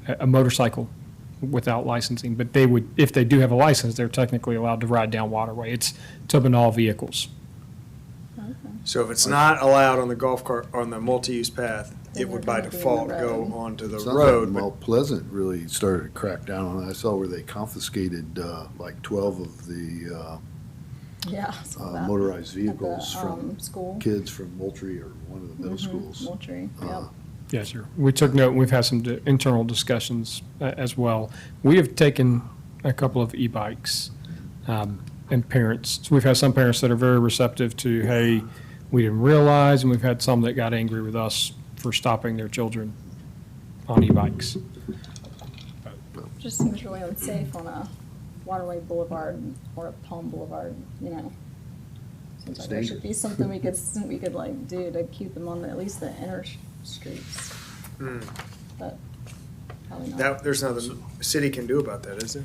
a motorcycle without licensing. But they would, if they do have a license, they're technically allowed to ride down Waterway. It's open to all vehicles. Okay. So if it's not allowed on the golf cart, on the multi-use path, Then it would they're by gonna be in the default go road. onto the Sounds road. like but- Mount Pleasant really started to crack down on it. I saw where they confiscated, like 12 of the, Yeah. I saw that. motorized At the, vehicles from School. kids from Moultrie or one of the middle schools. Moultrie, Uh, yep. Yes, sir. We took note, and we've had some internal discussions as well. We have taken a couple of e-bikes and parents. So we've had some parents that are very receptive to, hey, we didn't realize, and we've had some that got angry with us for stopping their children on e-bikes. Just seems really unsafe on a Waterway Boulevard or a Palm Boulevard, you know. Seems like there should be something we could like do to keep them on at least the inner streets. But probably not. There's nothing the city can do about that, is there?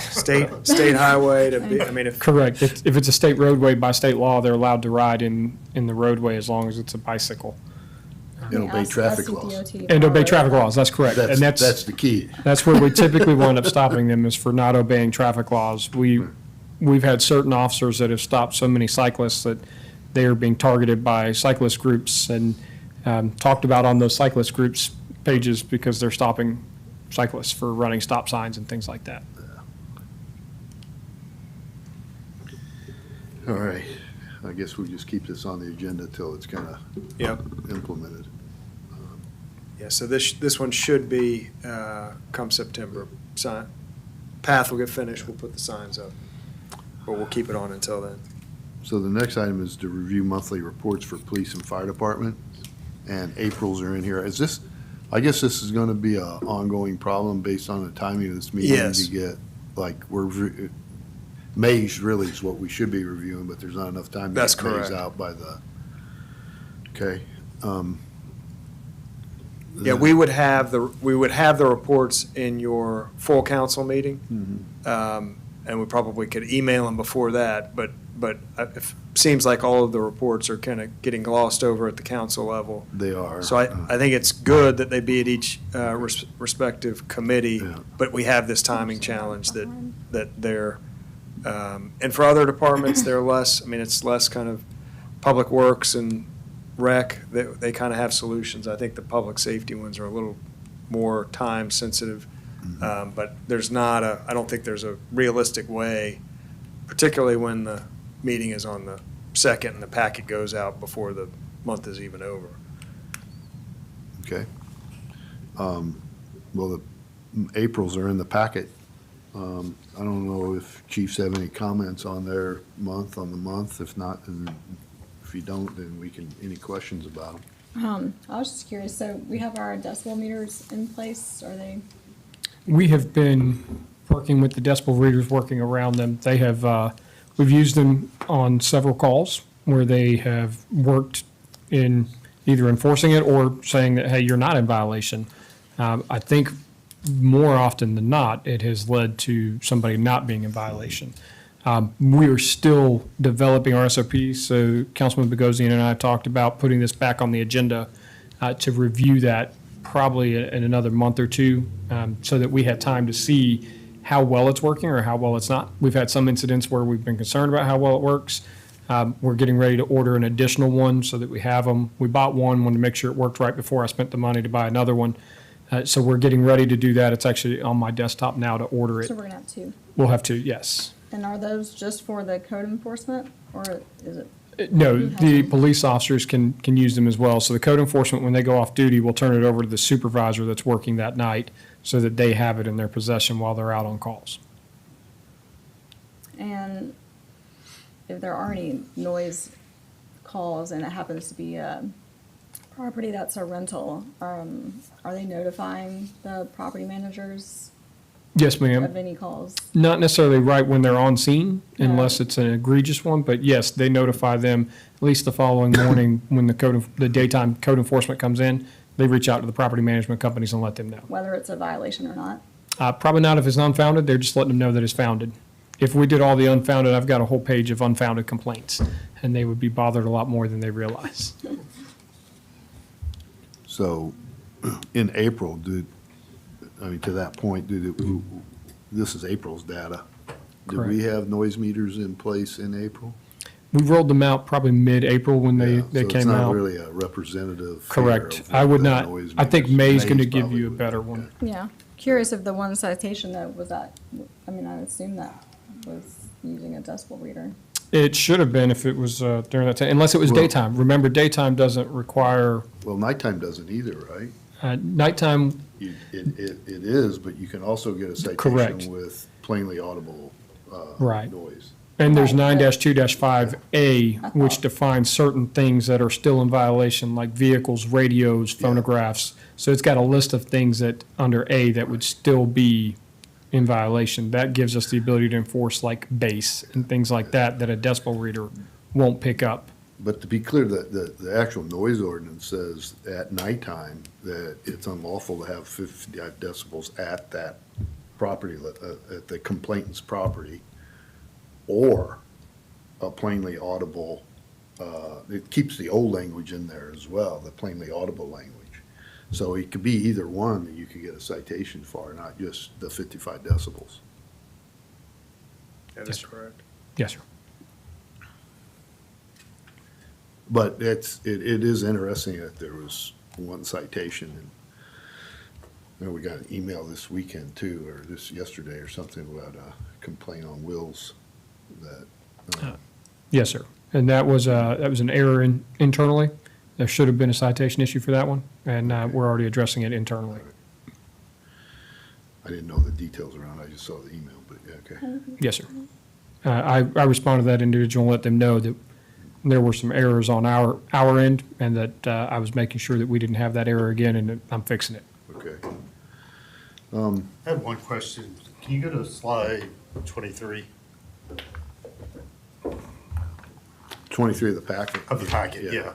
State highway to be, I mean, if, Correct. If it's a state roadway, by state law, they're allowed to ride in the roadway as long as it's a bicycle. And obey traffic laws. And obey traffic laws, that's correct. And That's the key. that's where we typically wind up stopping them, is for not obeying traffic laws. We've had certain officers that have stopped so many cyclists that they are being targeted by cyclist groups and talked about on those cyclist groups pages because they're stopping cyclists for running stop signs and things like that. All right. I guess we'll just keep this on the agenda till it's kind of yep. implemented. Yeah, so this one should be, come September. Path will get finished, we'll put the signs up. But we'll keep it on until then. So the next item is to review monthly reports for police and fire department, and April's are in here. Is this, I guess this is gonna be a ongoing problem based on the timing of this meeting? Yes. To get, like, May's really is what we should be reviewing, but there's not enough time to That's get May's correct. out by the, okay. Yeah, we would have the reports in your full council meeting. And we probably could email them before that, but it seems like all of the reports are kind of getting glossed over at the council level. They are. So I think it's good that they be at each respective committee, Yeah. but we have this timing challenge that they're, and for other departments, they're less, I mean, it's less kind of public works and rec, they kind of have solutions. I think the public safety ones are a little more time sensitive. But there's not I don't think there's a realistic way, particularly when the meeting is on the 2nd and the packet goes out before the month is even over. Okay. Well, the April's are in the packet. I don't know if chiefs have any comments on their month, on the month. If not, then if you don't, then we can, any questions about them? I was just curious, so we have our decibel meters in place, are they? We have been working with the decibel readers, working around them. They have, we've used them on several calls where they have worked in either enforcing it or saying that, hey, you're not in violation. I think more often than not, it has led to somebody not being in violation. We are still developing our SOPs, so Councilman Bogosian and I talked about putting this back on the agenda to review that probably in another month or two, so that we had time to see how well it's working or how well it's not. We've had some incidents where we've been concerned about how well it works. We're getting ready to order an additional one so that we have them. We bought one, wanted to make sure it worked right before I spent the money to buy another one. So we're getting ready to do that. It's actually on my desktop now to order it. So we're gonna have two. We'll have to, yes. And are those just for the code enforcement, or is it? No, Who has the them? police officers can use them as well. So the code enforcement, when they go off duty, will turn it over to the supervisor that's working that night so that they have it in their possession while they're out on calls. And if there are any noise calls and it happens to be a property that's a rental, are they notifying the property managers Yes, ma'am. of any calls? Not necessarily right when they're on scene unless No. it's an egregious one, but yes, they notify them at least the following morning when the daytime code enforcement comes in. They reach out to the property management companies and let them know. Whether it's a violation or not? Probably not if it's unfounded, they're just letting them know that it's founded. If we did all the unfounded, I've got a whole page of unfounded complaints, and they would be bothered a lot more than they realize. So in April, to that point, this is April's data. Did we Correct. have noise meters in place in April? We rolled them out probably mid-April when Yeah, they so came it's not out. really a representative figure Correct. of I would the not, noise I think meters. May's going to May's give probably you a would. better one. Yeah. Curious if the one citation that was that, I mean, I would assume that was using a decibel reader. It should have been if it was during that time, unless it was Well- daytime. Remember, daytime doesn't require, Well, nighttime doesn't either, right? nighttime, It is, but you can also get a Correct. citation with plainly audible Right. noise. And there's Right, but- 9-2-5A, which thought- defines certain things that are still in violation, like vehicles, radios, phonographs. So it's got a list of things that, under A, that would still be in violation. That gives us the ability to enforce like bass and things like that, that a decibel reader won't pick up. But to be clear, the actual noise ordinance says at nighttime that it's unlawful to have 55 decibels at that property, at the complainant's property, or a plainly audible, it keeps the old language in there as well, the plainly audible language. So it could be either one that you could get a citation for, not just the 55 decibels. That is correct. Yes, sir. But it is interesting that there was one citation, and you know, we got an email this weekend too, or this yesterday or something about a complaint on Wills that, Yes, sir. And that was an error internally. There should have been a citation issue for that one, and we're already addressing it internally. I didn't know the details around, I just saw the email, but yeah, okay. Yes, sir. I responded to that individual and let them know that there were some errors on our end, and that I was making sure that we didn't have that error again, and that I'm fixing it. Okay. I have one question. Can you go to slide 23 23 of the packet. of the packet? Yeah.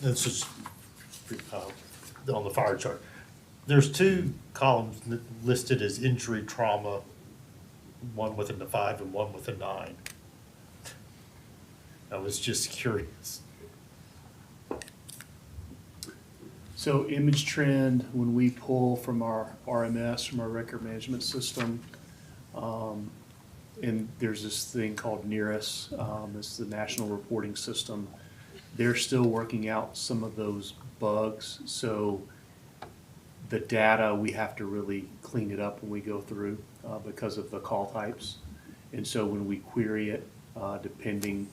This is on the fire chart. There's two columns listed as injury trauma, one with a 5 and one with a 9. I was just curious. So image trend, when we pull from our RMS, from our record management system, and there's this thing called NERIS, it's the National Reporting System. They're still working out some of those bugs, so the data, we have to really clean it up when we go through, because of the call types. And so when we query it, depending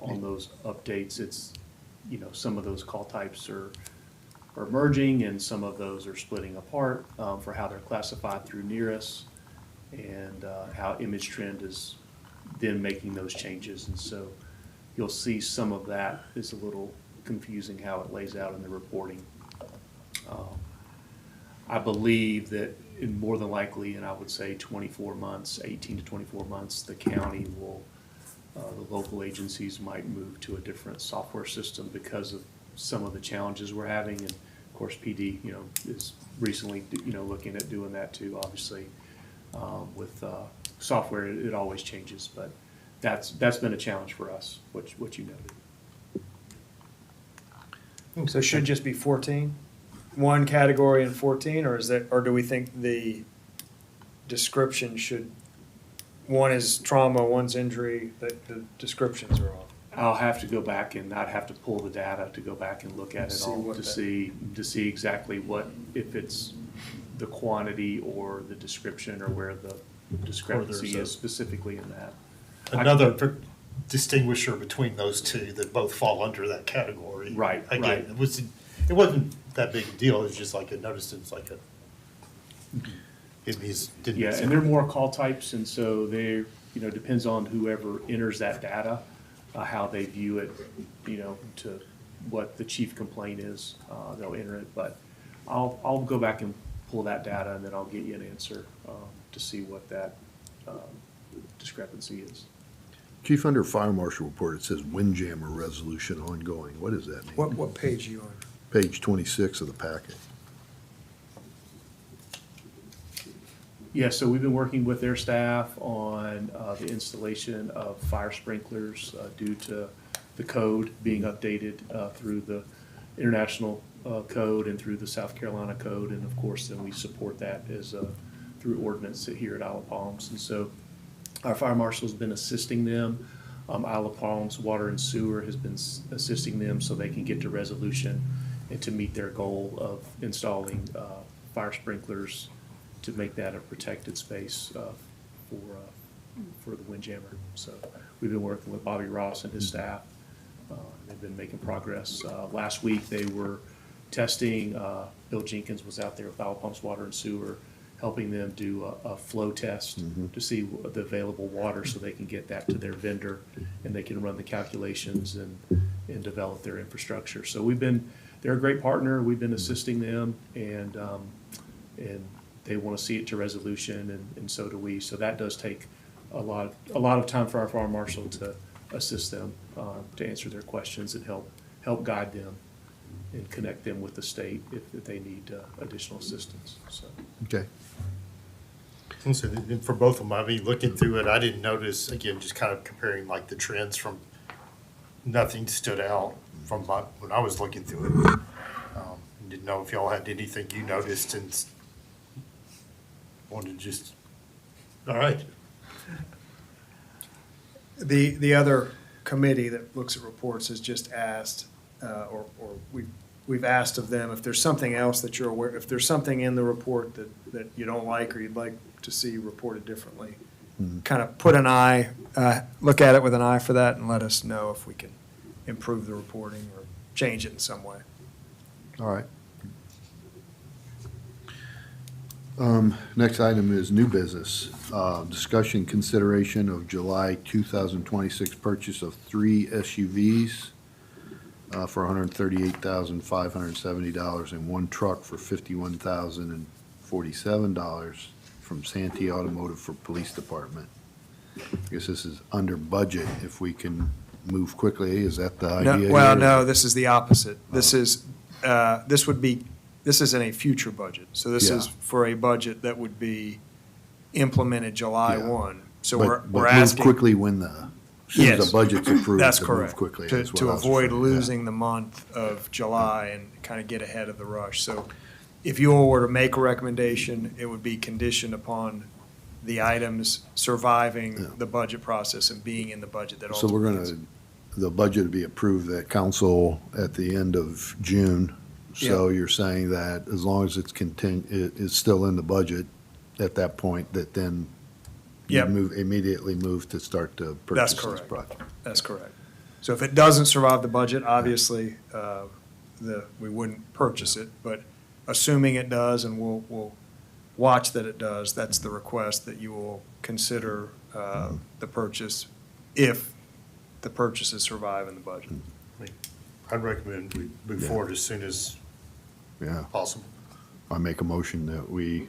on those updates, it's, you know, some of those call types are merging, and some of those are splitting apart for how they're classified through NERIS, and how image trend is then making those changes. And so you'll see some of that is a little confusing how it lays out in the reporting. I believe that in more than likely, and I would say 24 months, 18 to 24 months, the county will, the local agencies might move to a different software system because of some of the challenges we're having. And of course, PD, you know, is recently, you know, looking at doing that too, obviously. With software, it always changes, but that's been a challenge for us, what you noted. So it should just be 14? One category in 14, or do we think the description should, one is trauma, one's injury, the descriptions are off? I'll have to go back, and I'd have to pull the data to go back and look at it See all what to that- see exactly what, if it's the quantity or the description, or where the discrepancy a- is specifically in that. Another distinguisher between those two that both fall under that category. Right, Again, right. it wasn't that big a deal. It was just like I noticed it was like it means didn't. Yeah, make and there are sense. more call types, and so they, you know, depends on whoever enters that data, how they view it, you know, to what the chief complaint is, they'll enter it. But I'll go back and pull that data, and then I'll get you an answer to see what that discrepancy is. Chief, under fire marshal report, it says windjammer resolution ongoing. What does that mean? What page are you on? Page 26 of the packet. Yeah, so we've been working with their staff on the installation of fire sprinklers due to the code being updated through the international code and through the South Carolina code. And of course, then we support that as through ordinance here at Isle of Palms. And so our fire marshal's been assisting them. Isle of Palms Water and Sewer has been assisting them so they can get to resolution and to meet their goal of installing fire sprinklers to make that a protected space for the windjammer. So we've been working with Bobby Ross and his staff. They've been making progress. Last week, they were testing, Bill Jenkins was out there with Isle of Palms Water and Sewer, helping them do a flow test to see the available water so they can get that to their vendor and they can run the calculations and develop their infrastructure. So they're a great partner. We've been assisting them and they want to see it to resolution and so do we. So that does take a lot of time for our fire marshal to assist them, to answer their questions and help guide them and connect them with the state if they need additional assistance, so. Okay. And so for both of them, I mean, looking through it, I didn't notice, again, just kind of comparing like the trends from, nothing stood out from when I was looking through it. Didn't know if y'all had anything you noticed and wanted to just, all right. The other committee that looks at reports has just asked, or we've asked of them if there's something else that you're aware, if there's something in the report that you don't like or you'd like to see reported differently, kind of put an eye, look at it with an eye for that and let us know if we can improve the reporting or change it in some way. All right. Next item is new business. Discussion consideration of July 2026 purchase of 3 SUVs for $138,570 and 1 truck for $51,047 from Santee Automotive for Police Department. I guess this is under budget if we can move quickly. Is that the idea? No, well, here? no, this is the opposite. This is, this is in a future budget. So this is Yeah. for a budget that would be implemented July Yeah. 1. So But we're move asking. quickly when as soon as Yes. the budget's approved. That's to move correct. quickly. To is what I was avoid referring to. Yeah. losing the month of July and kind of get ahead of the rush. So if you all were to make a recommendation, it would be conditioned upon the items Yeah. surviving the budget process and being in the budget that So we're ultimately. gonna, the budget to be approved at council at the end of June. So you're saying that as long as it's it's still in the budget at that point, that then you Yep. immediately move to start to That's purchase this correct. project. That's correct. So if it doesn't survive the budget, obviously, we wouldn't purchase it, but assuming it does, and we'll watch that it does, that's the request that you will consider the purchase if the purchases survive in the budget. I'd recommend we move Yeah. forward as soon as Yeah, possible. I make a motion that we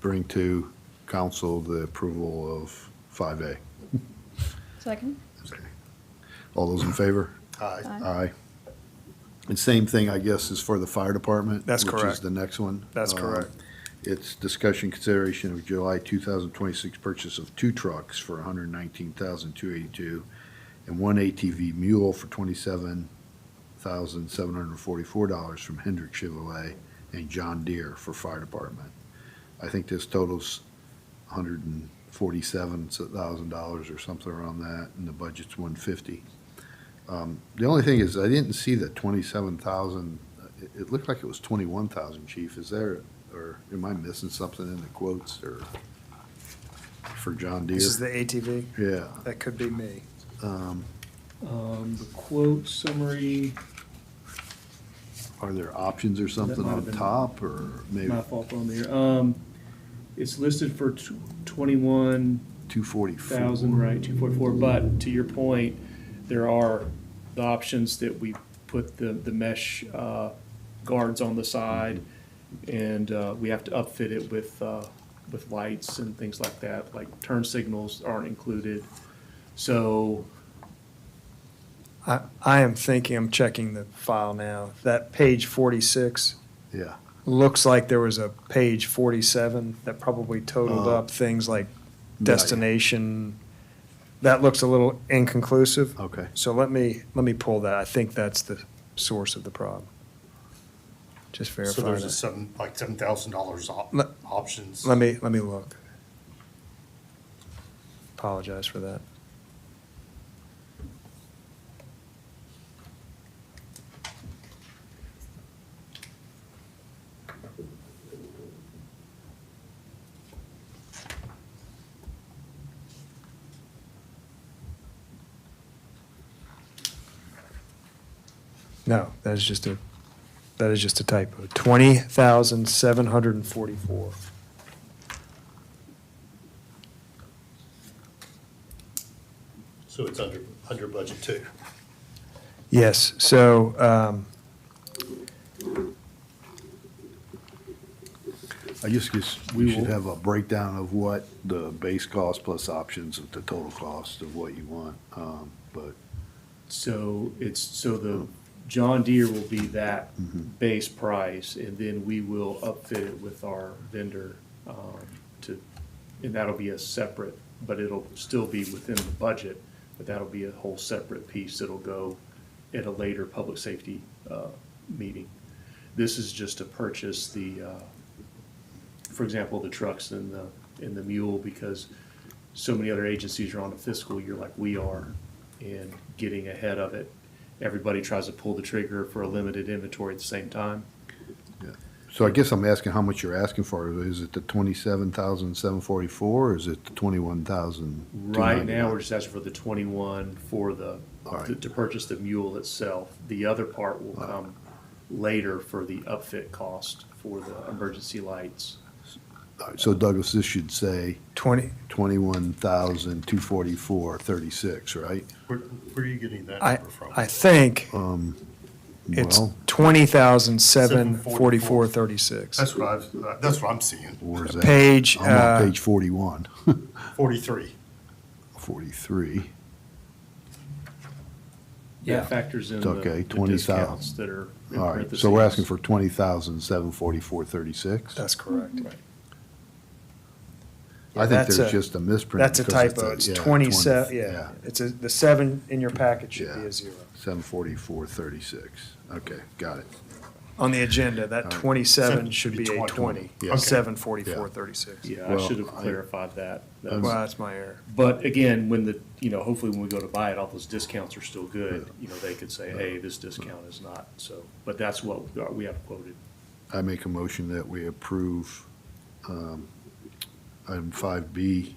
bring to council the approval of 5A. Second? All those in favor? Aye. Aye. And same thing, I guess, is for the fire department? That's Which correct. is the next one? That's correct. It's discussion consideration of July 2026 purchase of 2 trucks for $119,282 and 1 ATV mule for $27,744 from Hendrick Chevrolet and John Deere for fire department. I think this totals $147,000 or something around that, and the budget's $150,000. The only thing is, I didn't see the 27,000, it looked like it was 21,000, Chief. Is there, or am I missing something in the quotes, or for John Deere? This is the ATV? Yeah. That could be me. The quote summary, Are there options or something might have on been top, or maybe my fault on there. It's listed for 21,000, 244? right, 244, but to your point, there are the options that we put the mesh guards on the side, and we have to upfit it with lights and things like that, like turn signals aren't included. So, I am thinking, I'm checking the file now, that page 46 Yeah, looks like there was a page 47 that probably totaled up things like destination. That looks a little inconclusive. okay. So let me pull that. I think that's the source of the problem. Just So verify there's a that. like $7,000 Let- options. Let me look. Apologize for that. No, that is just a That is just a typo. 20,744. So it's under budget too. Yes, so, I just guess we should have a breakdown of what the base cost plus options of the total cost of what you want. But So the John Deere will be that Mm-hmm. base price, and then we will upfit it with our vendor, and that'll be a separate, but it'll still be within the budget, but that'll be a whole separate piece that'll go at a later public safety, meeting. This is just to purchase for example, the trucks and the mule, because so many other agencies are on a fiscal year like we are, and getting ahead of it. Everybody tries to pull the trigger for a limited inventory at the same time. so I guess I'm asking how much you're asking for. Is it the 27,744 or is it the 21,000? Right now, we're just asking for the 21 for All right. to purchase the mule itself. The other part will come later for the upfit cost for the emergency lights. So Douglas, this should say 20, 21,244.36, right? Where are you getting that I, number from? I think it's Well, 20,744.36. That's what I'm seeing. or is that? Page, I'm on page 41, 43. 43. Yeah, factors in Okay, the 20,000. discounts that are in All right, so we're asking parentheses. for 20,744.36. That's correct. I think That's there's a- just a misprint. That's a because typo. It's yeah, 27, 20, yeah. It's the 7 in your packet should be Yeah. a 0. 744.36. Okay, got it. On the agenda, that All right. 27 should be a 20, Yeah. Okay. 744.36. Yeah, I Well, should have I- clarified that. That Um, was- Well, that's my error. But again, hopefully when we go to buy it, all those discounts are still good. They could say, hey, this discount is not, so, but that's what we have quoted. I make a motion that we approve item 5B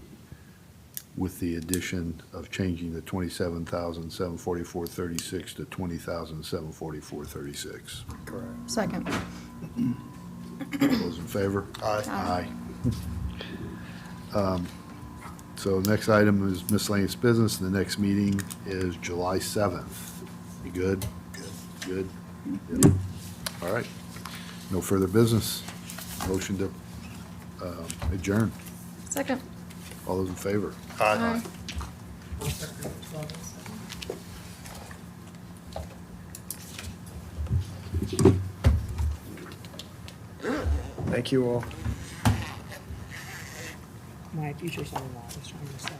with the addition of changing the 27,744.36 to 20,744.36. Correct. Second. All those in favor? Aye. Aye. So next item is miscellaneous business. The next meeting is July 7th. You good? Good. Yep. All right. No further business. Motion to adjourn. Second. All those in favor? Aye. Thank you all. My future son-in-law is trying to sell